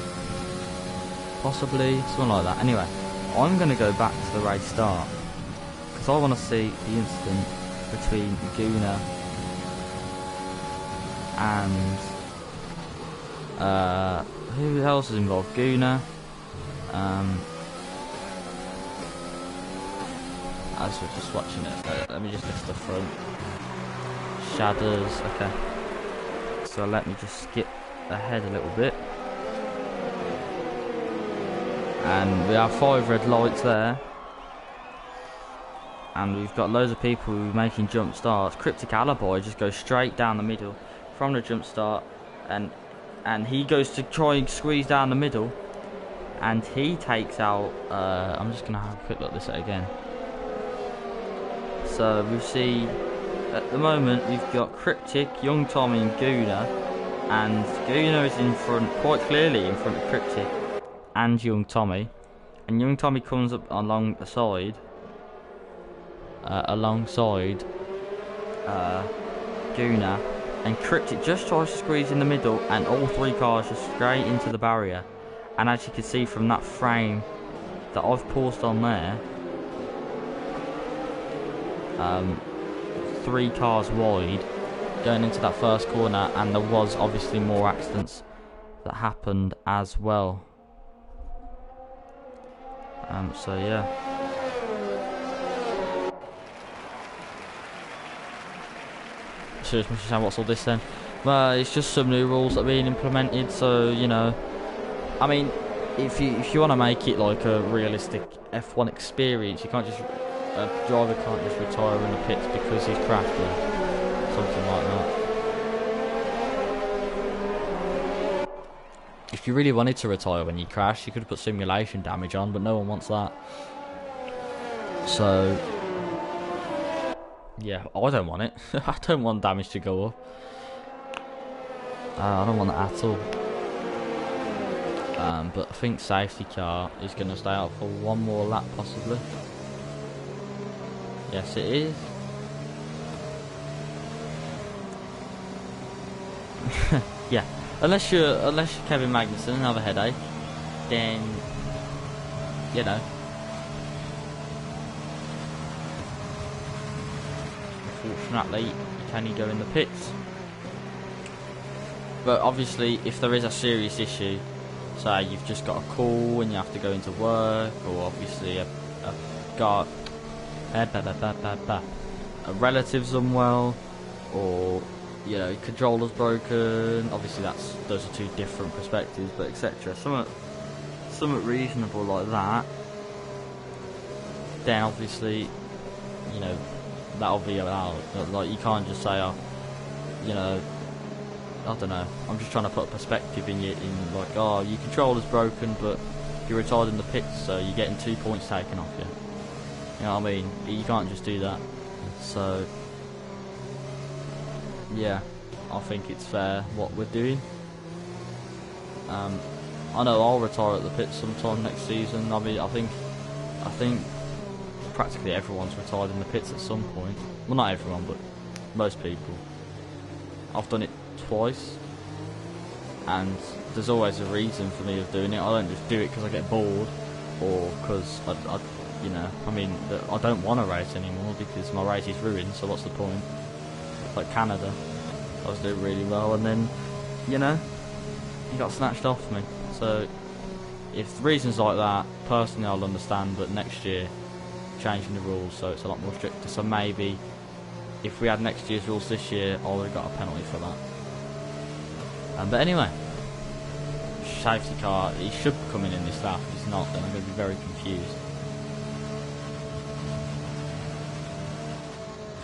possibly, something like that. Anyway, I'm going to go back to the race start because I want to see the incident between Guna and Who else is involved? Guna. As we're just watching it, let me just list the front. Shadows, okay. So let me just skip ahead a little bit. And we have 5 red lights there. And we've got loads of people making jump starts. Cryptic Alibi just goes straight down the middle from the jump start, and he goes to try and squeeze down the middle, and he takes out. I'm just gonna have a quick look at this again. So we see at the moment we've got Cryptic, Young Tommy, and Guna, and Guna is in front, quite clearly in front of Cryptic and Young Tommy, and Young Tommy comes up along the side. Alongside Guna, and Cryptic just tries to squeeze in the middle, and all 3 cars just straight into the barrier. And as you can see from that frame that I've paused on there, 3 cars wide going into that first corner, and there was obviously more accidents that happened as well. So yeah. What's all this then? Well, it's just some new rules that are being implemented, so you know, I mean, if you want to make it like a realistic F1 experience, you can't just a driver can't just retire in the pits because he's crashed or something like that. If you really wanted to retire when you crash, you could have put simulation damage on, but no one wants that. So yeah, I don't want it. I don't want damage to go up. I don't want that at all. But I think safety car is going to stay out for 1 more lap possibly. Yes, it is. Yeah, unless you're Kevin Magnussen and have a headache, then you know. Unfortunately, you can go in the pits. But obviously, if there is a serious issue, say you've just got a call and you have to go into work, or obviously a relative's unwell, or you know, controller's broken. Obviously, those are 2 different perspectives, but etc. Something reasonable like that. Then obviously, you know, that'll be allowed. Like, you can't just say, oh, you know, I don't know. I'm just trying to put a perspective in like, oh, your controller's broken, but you're retired in the pits, so you're getting 2 points taken off you. You know what I mean? You can't just do that. So yeah, I think it's fair what we're doing. I know I'll retire at the pits sometime next season. I mean, I think practically everyone's retired in the pits at some point. Well, not everyone, but most people. I've done it twice, and there's always a reason for me of doing it. I don't just do it because I get bored, or because I you know, I mean, I don't want to race anymore because my race is ruined. So what's the point? Like Canada, I was doing really well, and then, you know, he got snatched off me. So if reasons like that, personally I'll understand, but next year changing the rules so it's a lot more stricter. So maybe if we had next year's rules this year, I would have got a penalty for that. But anyway, safety car, he should be coming in this lap. If he's not, then I'm going to be very confused.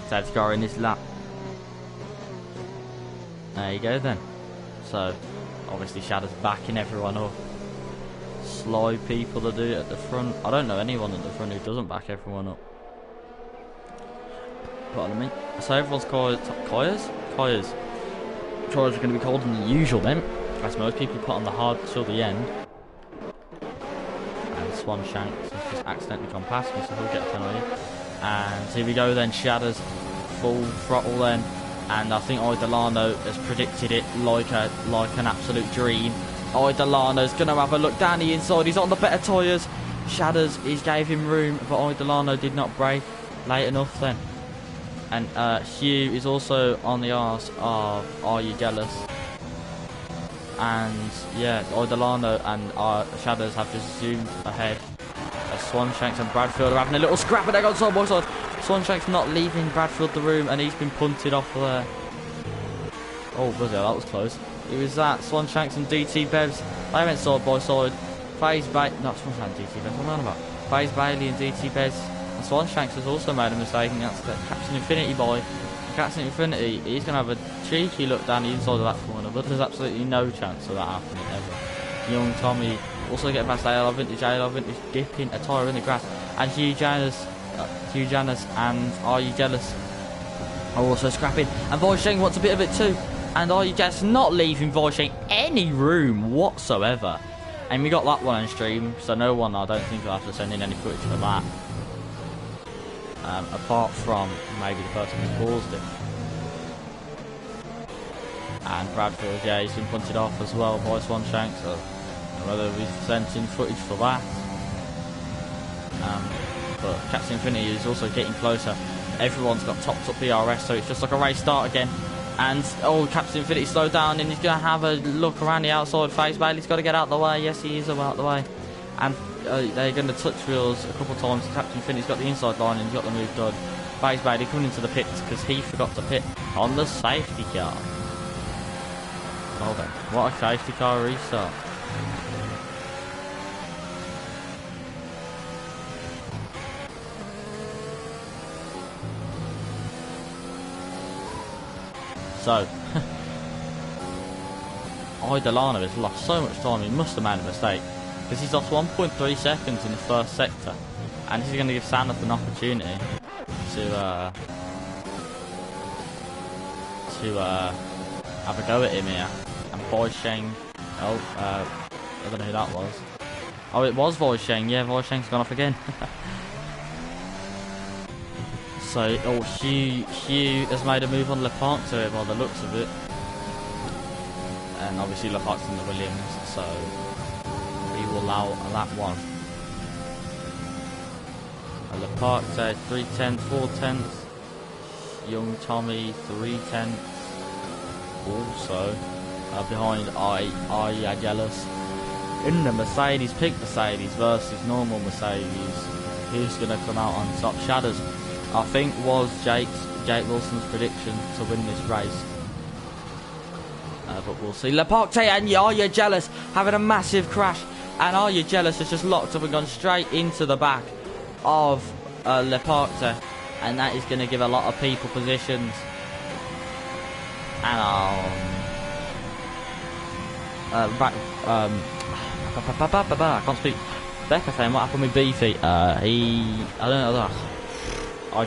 Safety car in this lap. There you go then. So obviously Shadow's backing everyone up. Sly people that do it at the front. I don't know anyone at the front who doesn't back everyone up. Pardon me. So everyone's tyres are going to be colder than the usual then, as most people put on the hard till the end. And Swanshanks has just accidentally gone past me, so he'll get a penalty. And here we go then, Shadows full throttle then, and I think Delano has predicted it like an absolute dream. Delano's going to have a look down the inside. He's on the better tyres. Shadows, he gave him room, but Delano did not brake late enough then. And Hugh is also on the arse of Are You Jealous? And yeah, Oidolano and Shadows have just zoomed ahead. Swanshanks and Bradfield are having a little scrap, and they got side by side. Swanshanks not leaving Bradfield the room, and he's been punted off there. Oh, bloody hell, that was close. It was that Swanshanks and DT Bevs. They went side by side. FaZe Bailey, not Swanshanks and DT Bevs, what am I on about? FaZe Bailey and DT Bevs. And Swanshanks has also made a mistake, and that's the Captain Infinity boy. Captain Infinity, he's going to have a cheeky look down the inside of that corner, but there's absolutely no chance of that happening ever. Young Tommy also getting past ALR Vintage dipping a tyre in the grass, and Hugh Janus and Are You Jealous are also scrapping, and Voisheng wants a bit of it too, and Are You Jealous not leaving Voisheng any room whatsoever. And we got that one on stream, so no one, I don't think, will have to send in any footage for that. Apart from maybe the person who caused it. And Bradfield, yeah, he's been punted off as well by Swanshanks, so I don't know whether we've sent in footage for that. But Captain Infinity is also getting closer. Everyone's got topped up BRS, so it's just like a race start again. And, oh, Captain Infinity slowed down, and he's going to have a look around the outside. FaZe Bailey's got to get out of the way. Yes, he is out of the way. And they're going to touch wheels a couple of times. Captain Infinity's got the inside line, and he's got the move done. FaZe Bailey coming into the pits because he forgot to pit on the safety car. Hold on. What a safety car restart. So, Oidolano has lost so much time, he must have made a mistake. Because he's lost 1.3 seconds in the first sector. And he's going to give Sanders an opportunity to have a go at him here. And Voisheng, I don't know who that was. Oh, it was Voisheng, yeah, Voisheng's gone off again. So, Hugh has made a move on Lepark to it by the looks of it. And obviously Lepark's in the Williams, so we will allow that one. Lepark says 310, 4/10. Young Tommy 3/10. Also behind Are You Jealous in the Mercedes, pink Mercedes versus normal Mercedes. Who's going to come out on top? Shadows, I think, was Jake Wilson's prediction to win this race. But we'll see. Lepark and Are You Jealous having a massive crash. And Are You Jealous has just locked up and gone straight into the back of Lepark. And that is going to give a lot of people positions. And I can't speak. Becca saying what happened with Beefy. I don't know. I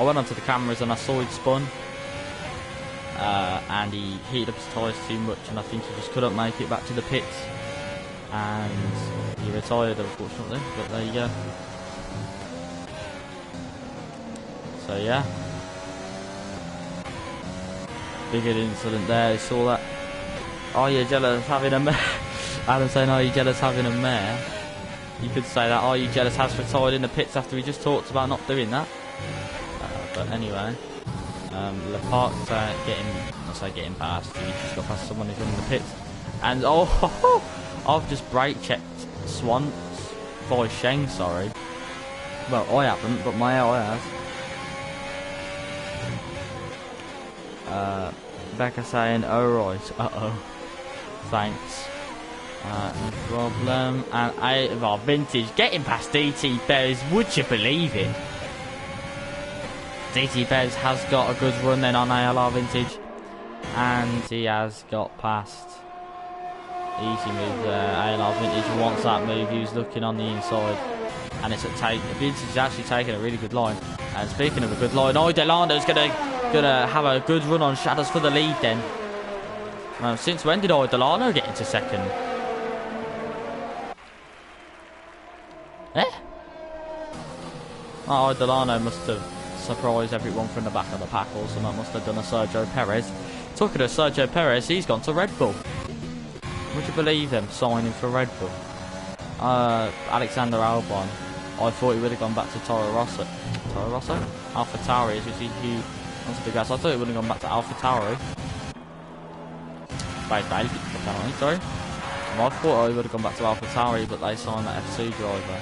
went onto the cameras and I saw he'd spun. And he heated up his tyres too much, and I think he just couldn't make it back to the pits. And he retired, unfortunately. But there you go. So yeah. Bigger incident there, you saw that. Are You Jealous having a mare? Adam saying, Are You Jealous having a mare? You could say that Are You Jealous has retired in the pits after we just talked about not doing that. But anyway, Lepark getting past. He just got past someone who's in the pits. And I've just brake checked Voisheng, sorry. Well, I haven't, but my AI has. Becca saying, oh right, thanks. No problem. And Vintage getting past DT Bears, would you believe it? DT Bears has got a good run then on ALR Vintage, and he has got past. Easy move there. ALR Vintage wants that move. He was looking on the inside, and it's a take. Vintage is actually taking a really good line. And speaking of a good line, Delano's gonna have a good run on Shadows for the lead then. Since when did Delano get into second? Oh, Delano must have surprised everyone from the back of the pack, or someone must have done a Sergio Perez. Talking of Sergio Perez, he's gone to Red Bull. Would you believe them signing for Red Bull? Alexander Albon, I thought he would have gone back to Toro Rosso? AlphaTauri, as you see Hugh onto the gas. I thought he would have gone back to AlphaTauri. Bailey picked the penalty, sorry. I thought I would have gone back to AlphaTauri, but they signed that FC driver.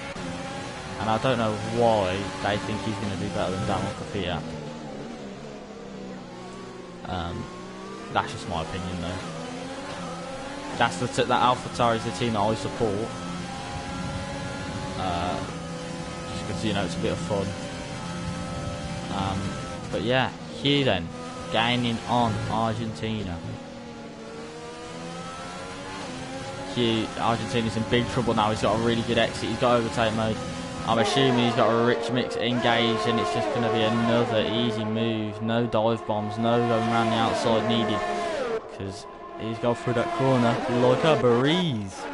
And I don't know why they think he's going to do better than Daniel Kvyat. That's just my opinion though. That's that AlphaTauri is the team that I support. Just because, you know, it's a bit of fun. But yeah, Hugh then, gaining on Argentina. Hugh, Argentina's in big trouble now. He's got a really good exit. He's got overtake mode. I'm assuming he's got a rich mix engaged, and it's just going to be another easy move. No dive bombs, no going around the outside needed, because he's gone through that corner like a breeze.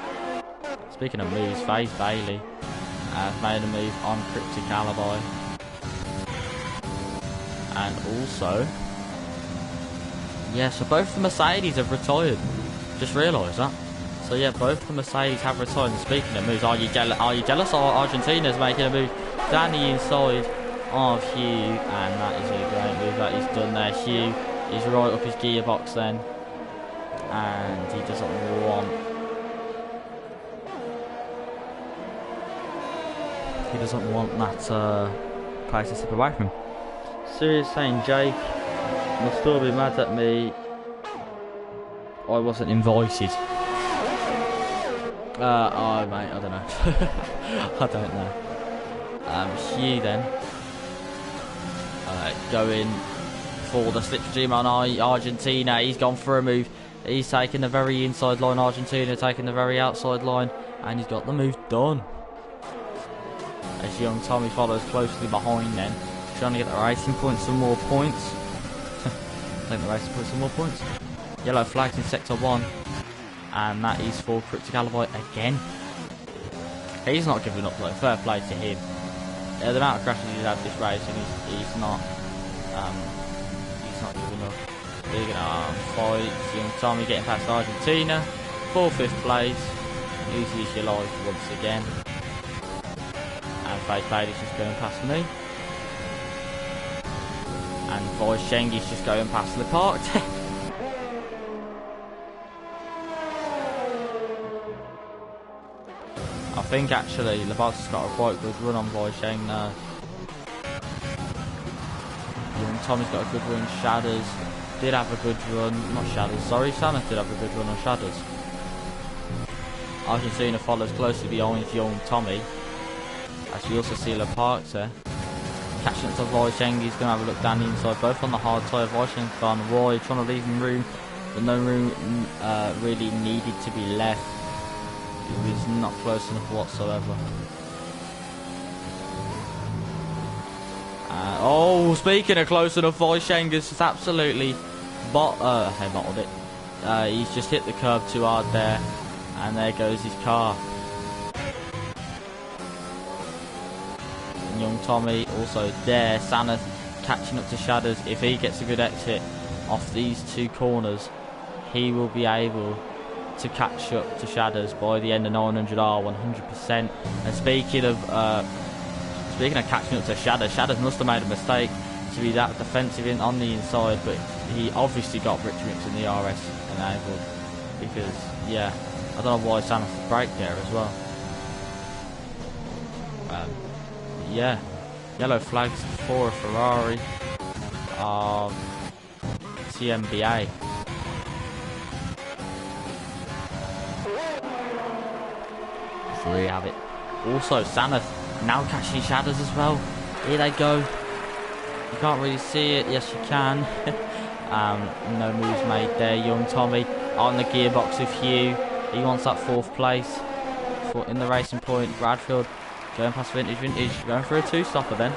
Speaking of moves, Faith Bailey has made a move on Cryptic Alibi. And also, yeah, so both the Mercedes have retired. Just realised that. So yeah, both the Mercedes have retired. And speaking of moves, are you jealous? Argentina's making a move down the inside of Hugh, and that is a great move that he's done there. Hugh is right up his gearbox then, and he doesn't want that place to slip away from him. Serious saying, Jake must still be mad at me. I wasn't invited. Oh mate, I don't know. I don't know. Hugh then going for the slipstream on Argentina. He's gone for a move. He's taking the very inside line. Argentina taking the very outside line, and he's got the move done. As young Tommy follows closely behind then, trying to get the racing points, some more points. I think the racing points, some more points. Yellow flags in sector 1. And that is for Cryptic Alibi again. He's not giving up though, fair play to him. The amount of crashes he's had this race, and he's not giving up. Big fight, young Tommy getting past Argentina. 4th, 5th place. Easy as your life once again. And Faith Bailey's just going past me. And Voice Shengi's just going past the park. I think actually Labat's got a quite good run on Voisheng now. Young Tommy's got a good run. Shadders did have a good run. Not Shadders, sorry. Samus did have a good run on Shadders. Argentina follows closely behind young Tommy. As we also see Lapark there. Catching up to Voisheng, he's going to have a look down the inside. Both on the hard tyre. Voisheng's gone wide, trying to leave him room. But no room really needed to be left. It was not close enough whatsoever. Oh, speaking of close enough, Voisheng has just absolutely bottled it. He's just hit the curb too hard there, and there goes his car. And young Tommy also there. Sanath catching up to Shadders. If he gets a good exit off these two corners, he will be able to catch up to Shadders by the end of 900R 100%. And speaking of catching up to Shadders must have made a mistake to be that defensive on the inside, but he obviously got rich mix in the RS enabled, because yeah, I don't know why Samus brake there as well. Yeah, yellow flags for a Ferrari of TMBA. There you have it. Also, Sanath now catching Shadders as well. Here they go. You can't really see it. Yes, you can. No moves made there. Young Tommy on the gearbox with Hugh. He wants that 4th place in the racing point. Bradfield going past Vintage. Going for a 2-stopper then.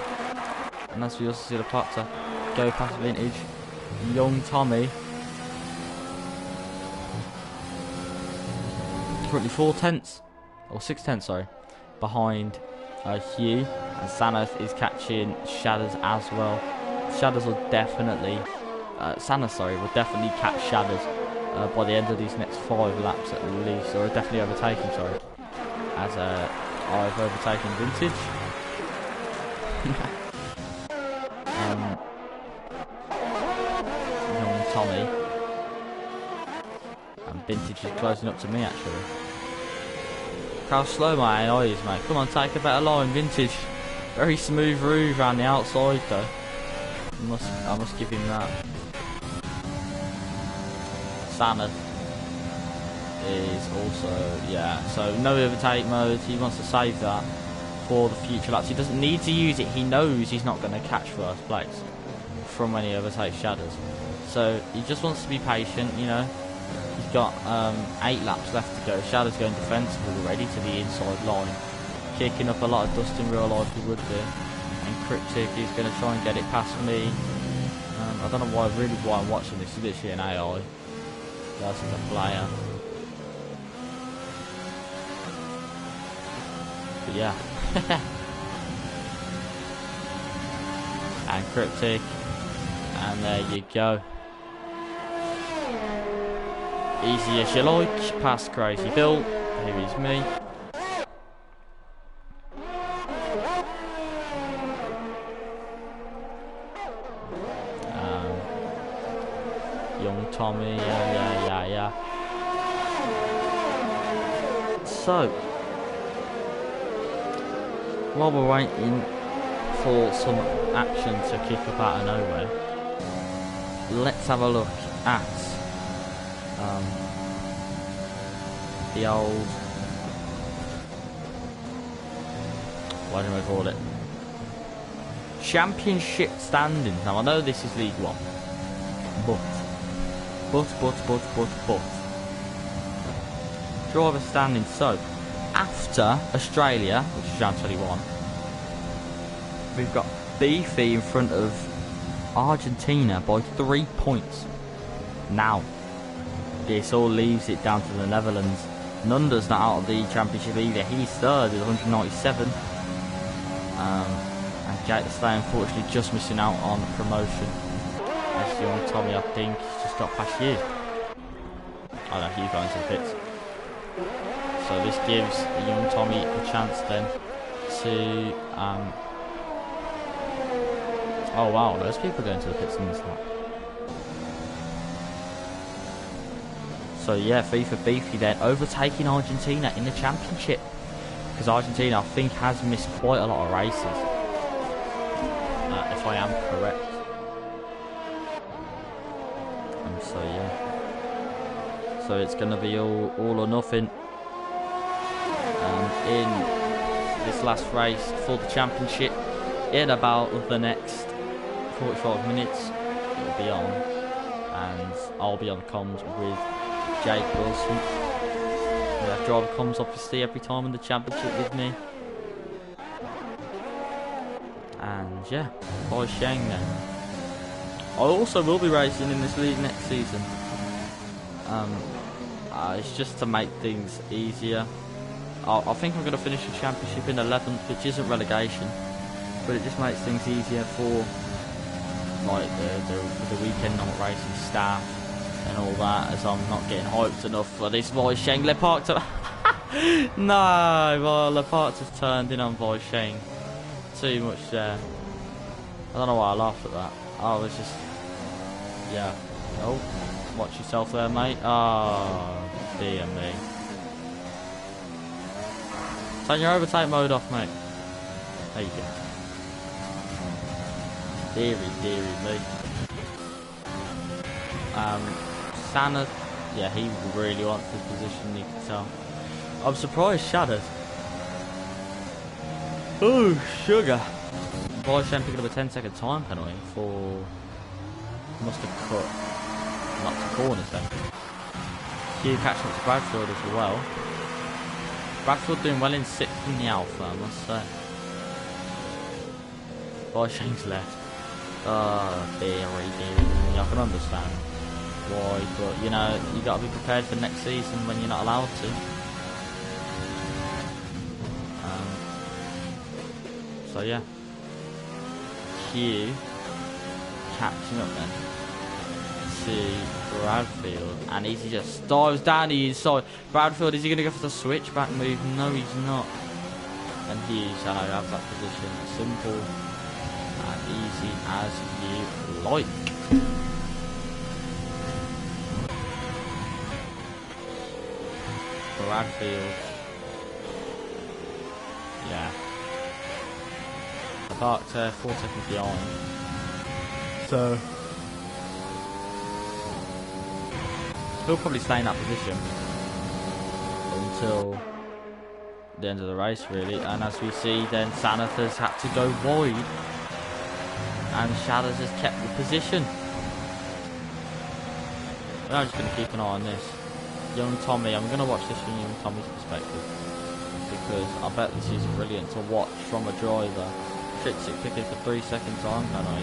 And as we also see the Plata go past Vintage. Young Tommy. Currently 4/10. Or 6/10, sorry, behind Hugh, and Sanath is catching Shadders as well. Shadders will definitely, Sanath will definitely catch Shadders by the end of these next 5 laps at least, or definitely overtaking, sorry, as I've overtaken Vintage. Young Tommy Vintage is closing up to me, actually. Look how slow my AI is, mate. Come on, take a better line, Vintage. Very smooth groove around the outside, though. I must give him that. Santa is also, yeah, so no overtake mode. He wants to save that for the future laps. He doesn't need to use it. He knows he's not going to catch first place from when he overtakes Shadows. So he just wants to be patient, you know. He's got 8 laps left to go. Shadows going defensive already to the inside line, kicking up a lot of dust in real life he would do. And Cryptic is going to try and get it past me. I don't know why I'm watching this. It's literally an AI versus a player. But yeah. And Cryptic. And there you go. Easy as you like. Past Crazy Bill. Here is me. Young Tommy, yeah. So, while we're waiting for some action to kick up out of nowhere, let's have a look at the old, what do I call it? Championship standings. Now I know this is League One, but driver standings. So after Australia, which is round 21, we've got Beefy in front of Argentina by 3 points. Now this all leaves it down to the Netherlands. Nunda's not out of the championship either. He's third with 197. And Jake the Slay unfortunately just missing out on promotion. As young Tommy, I think, he's just got past you. Oh no, you going to the pits. So this gives young Tommy a chance then to oh wow, there's people going to the pits in this lap. So yeah, FIFA Beefy then overtaking Argentina in the championship, because Argentina I think has missed quite a lot of races, if I am correct. And so yeah, so it's going to be all or nothing in this last race for the championship. In about the next 45 minutes it will be on, and I'll be on comms with Jake Wilson. We have driver comms obviously every time in the championship with me. And yeah, by Shang then. I also will be racing in this league next season. It's just to make things easier. I think I'm going to finish the championship in 11th, which isn't relegation, but it just makes things easier for like the weekend not racing staff and all that, as I'm not getting hyped enough for this Voice Sheng. Lepark to no, well, Lepark has turned in on Voice Sheng. Too much there. I don't know why I laughed at that. I was just, yeah. Oh, watch yourself there, mate. Oh, dear me. Turn your overtake mode off, mate. There you go. Deary me. Santa, yeah, he really wants this position, you can tell. I'm surprised Shadows. Oh, sugar. Boy, Shem picking up a 10-second time penalty for, must have cut lots of corners then. Hugh catching up to Bradfield as well. Bradfield doing well in 6th in the Alpha, I must say. Boy, Sheng's left. Oh, dearie. I can understand why, but you know, you got to be prepared for next season when you're not allowed to. So yeah, Q catching up then to Bradfield, and he just dives down the inside. Bradfield, is he going to go for the switchback move? No, he's not. And Hughes, I know, have that position. Simple and easy as you like. Bradfield. Yeah. Leparto 4 seconds behind. So he'll probably stay in that position until the end of the race, really. And as we see, then Sanath has had to go wide, and Shadows has kept the position. I'm just going to keep an eye on this. Young Tommy, I'm going to watch this from Young Tommy's perspective, because I bet this is brilliant to watch from a driver. Tricks it picking for 3 second time, can I?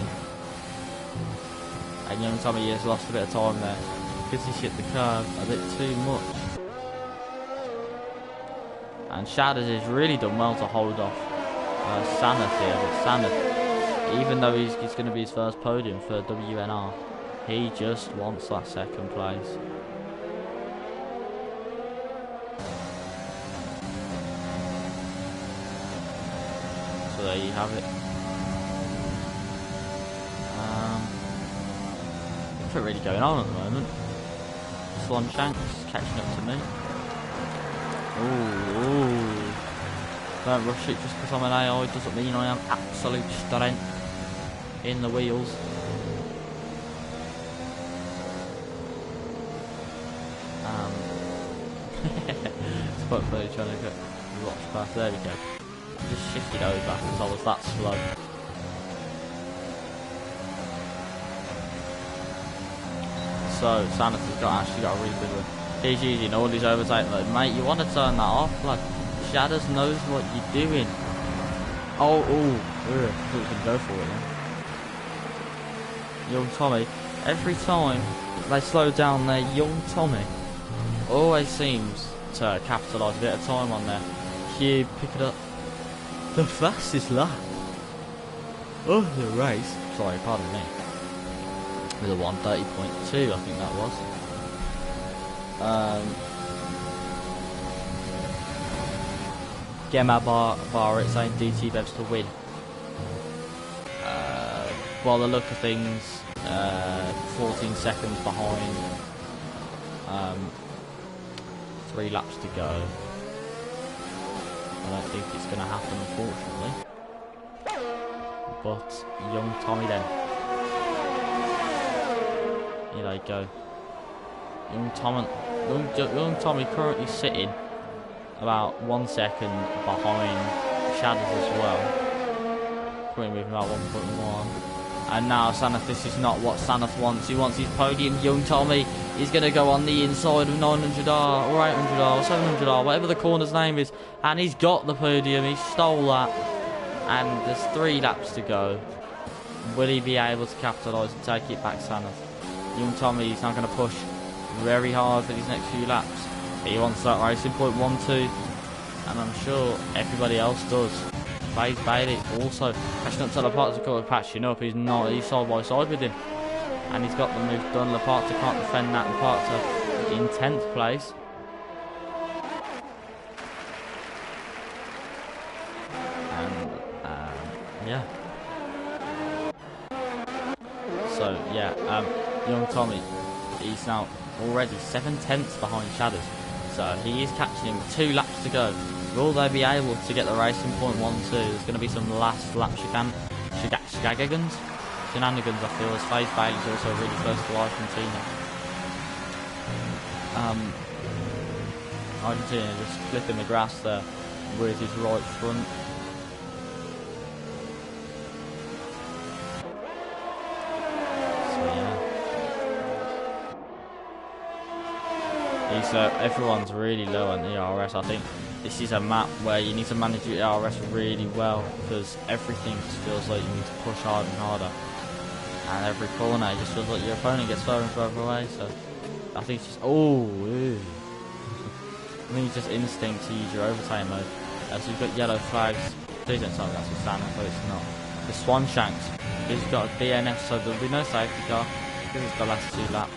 And Young Tommy has lost a bit of time there because he hit the curve a bit too much. And Shadows has really done well to hold off Sanath here, but Sanath, even though he's going to be his first podium for WNR, he just wants that second place. So there you have it. Nothing really going on at the moment. Swan Shanks catching up to me. Ooh. Don't rush it just because I'm an AI, doesn't mean I am absolute strength in the wheels. It's quite funny trying to get watch past. There we go. I just shifted over because I was that slow. So Sanath has actually got a really good one. He's using all his overtake mode. Mate, you want to turn that off, lad. Shadows knows what you're doing. Oh, I thought he was going to go for it then. Young Tommy, every time they slow down their Young Tommy, always seems to capitalise a bit of time on there. Q, pick it up. The fastest lap of the race. Sorry, pardon me. With a 1:30.2, I think that was. Gemma Barrett saying DT Bevs to win. By the look of things, 14 seconds behind. 3 laps to go. I don't think it's going to happen, unfortunately. But Young Tommy then. Here they go. Young Tommy currently sitting about 1 second behind Shadows as well. Currently moving about 1.1. And now Sanath, this is not what Sanath wants. He wants his podium. Young Tommy is going to go on the inside of 900R or 800R or 700R, whatever the corner's name is. And he's got the podium. He stole that. And there's 3 laps to go. Will he be able to capitalise and take it back, Sanath? Young Tommy is now going to push very hard for these next few laps. He wants that racing point 1-2. And I'm sure everybody else does. Bailey also catching up to Leparto, patching up. He's side by side with him, and he's got the move done. Leparto can't defend that. Leparto in 10th place. And yeah. So yeah, Young Tommy, he's now already 7/10 behind Shadows. So he is catching him with 2 laps to go. Will they be able to get the racing point 1-2? There's going to be some last lap shenanigans, I feel, as Faith Bailey's also really close to Argentina. Argentina just flipping the grass there with his right front. So yeah. Everyone's really low on ERS. I think this is a map where you need to manage your ERS really well, because everything just feels like you need to push harder and harder. And every corner it just feels like your opponent gets further and further away. So I think it's just I think it's just instinct to use your overtime mode. So you've got yellow flags. Please don't tell me that's a standard, but it's not. The Swan Shanks, he's got a DNF, so there'll be no safety car because it's the last 2 laps.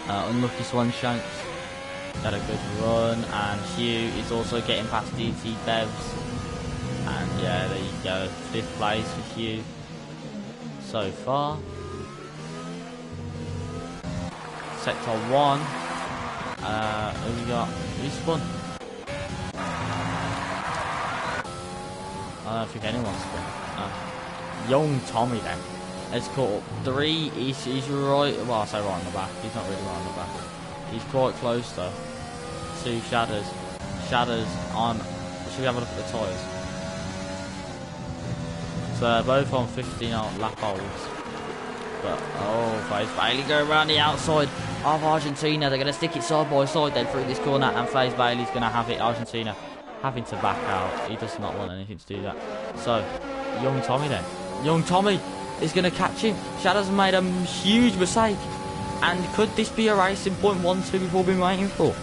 Unlucky Swan Shanks had a good run, and Hugh is also getting past DT Bevs, and yeah, there you go, 5th place for Hugh so far. Sector 1, Who we got? Who spun? I don't think anyone's spun. Young Tommy then. Has caught up 3. He's right. Well, I say right on the back. He's not really right on the back. He's quite close though. 2 Shadows. Shadows on. Should we have a look at the tyres? So they're both on 15 lap holds. But oh, FaZe Bailey go around the outside of Argentina. They're going to stick it side by side then through this corner, and FaZe Bailey's going to have it. Argentina having to back out. He does not want anything to do that. So young Tommy then. Young Tommy is going to catch him. Shadows made a huge mistake. And could this be a race in point 1-2 we've all been waiting for?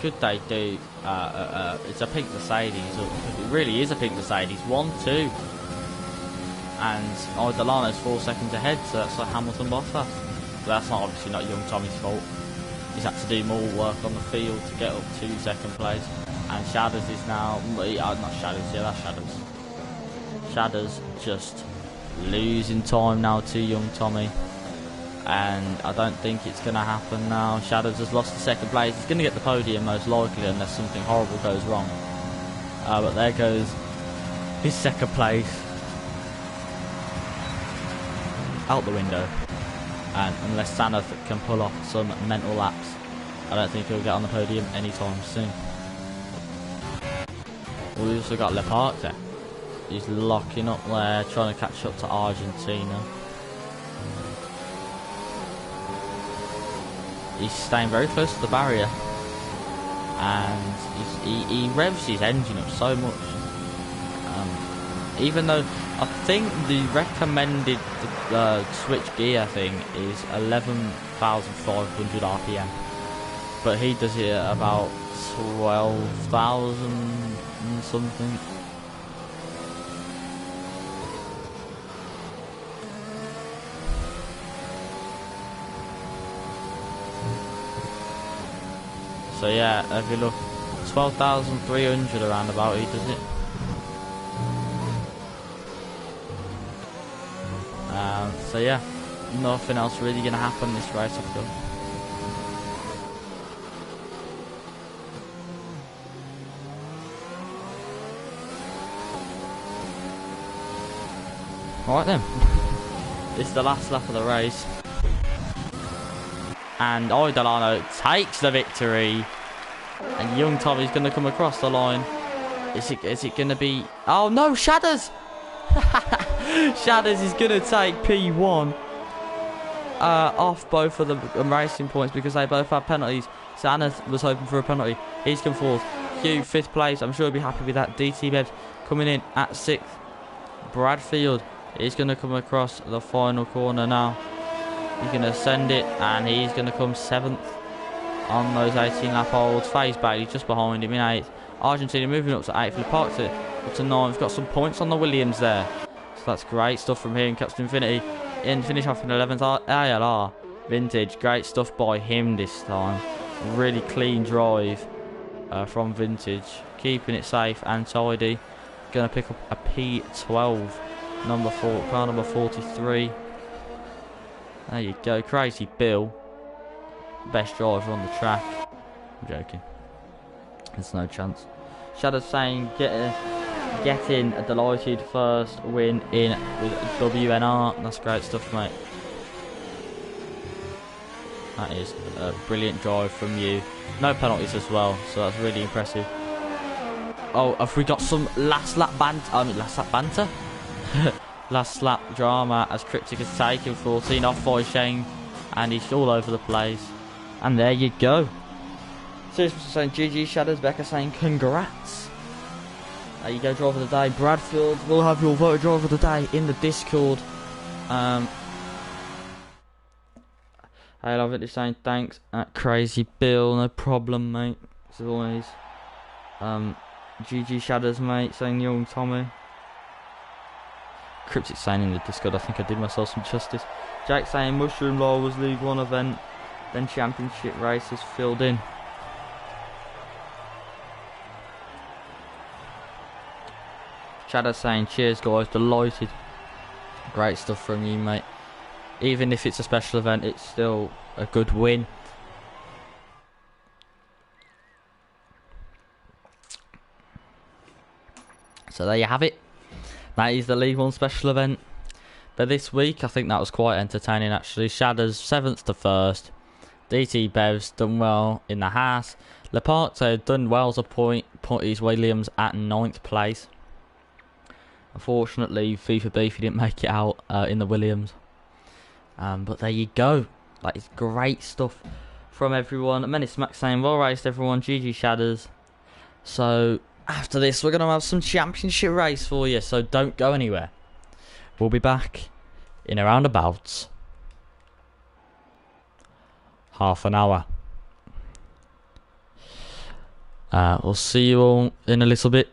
Could they do it's a pink Mercedes, it really is a pink Mercedes, 1-2, and Delano's 4 seconds ahead, so that's like Hamilton Bottas. But that's not obviously not young Tommy's fault. He's had to do more work on the field to get up to 2nd place, and Shadows is now not Shadows, yeah, that's Shadows. Shadows just losing time now to young Tommy. And I don't think it's going to happen now. Shadows has lost the 2nd place. He's going to get the podium most likely unless something horrible goes wrong. But there goes his 2nd place out the window. And unless Sanath can pull off some mental laps, I don't think he'll get on the podium anytime soon. We've also got Lepart there. He's locking up there, trying to catch up to Argentina. He's staying very close to the barrier, and he revs his engine up so much. Even though I think the recommended switch gear thing is 11,500 RPM, but he does it at about 12,000 and something. So yeah, if you look, 12,300 around about, he does it. So yeah, nothing else really going to happen this race, I feel. Alright then, it's the last lap of the race. And Delano takes the victory, and young Tommy's going to come across the line. Is it going to be? Oh no, Shadows! Shadows is going to take P1 off both of the racing points because they both had penalties. Sana was hoping for a penalty. He's come fourth. Hugh 5th place. I'm sure he'll be happy with that. DT Bebs coming in at 6th. Bradfield is going to come across the final corner now. He's going to send it, and he's going to come 7th on those 18 lap holds. FaZe Bailey just behind him in 8th. Argentina moving up to 8th. The parked it up to 9th. We've got some points on the Williams there, so that's great stuff from here in Cups to Infinity. Finish off in 11th. ALR Vintage, great stuff by him this time. Really clean drive from Vintage, keeping it safe and tidy. Going to pick up a P12, car number 43. There you go, Crazy Bill, best driver on the track. I'm joking, there's no chance. Shadow saying getting a delighted first win in with WNR. That's great stuff, mate. That is a brilliant drive from you. No penalties as well, so that's really impressive. Oh, have we got some last lap banter? Last lap drama as Cryptic has taken 14 off by Shane, and he's all over the place. And there you go. Seriously saying GG Shadows, Becca saying congrats. There you go, driver of the day. Bradfield will have your vote driver of the day in the Discord. I love it. They're saying thanks at Crazy Bill, no problem, mate. As always. GG Shadows, mate, saying young Tommy. Cryptic saying in the Discord, I think I did myself some justice. Jack saying Mushroom Law was League 1 event, then Championship races filled in. Shadow saying cheers guys, delighted. Great stuff from you, mate. even if it's a special event, it's still a good win. So there you have it. That is the League 1 special event. But this week, I think that was quite entertaining actually. Shadders 7th to 1st. DT Bev's done well in the Haas. Leparto done well as a point. Putties Williams at 9th place. Unfortunately, FIFA Beefy didn't make it out in the Williams. But there you go. That is great stuff from everyone. Menace Max saying, well raced everyone. GG Shadders. So after this, we're going to have some championship race for you. So don't go anywhere. We'll be back in around about half an hour. We'll see you all in a little bit.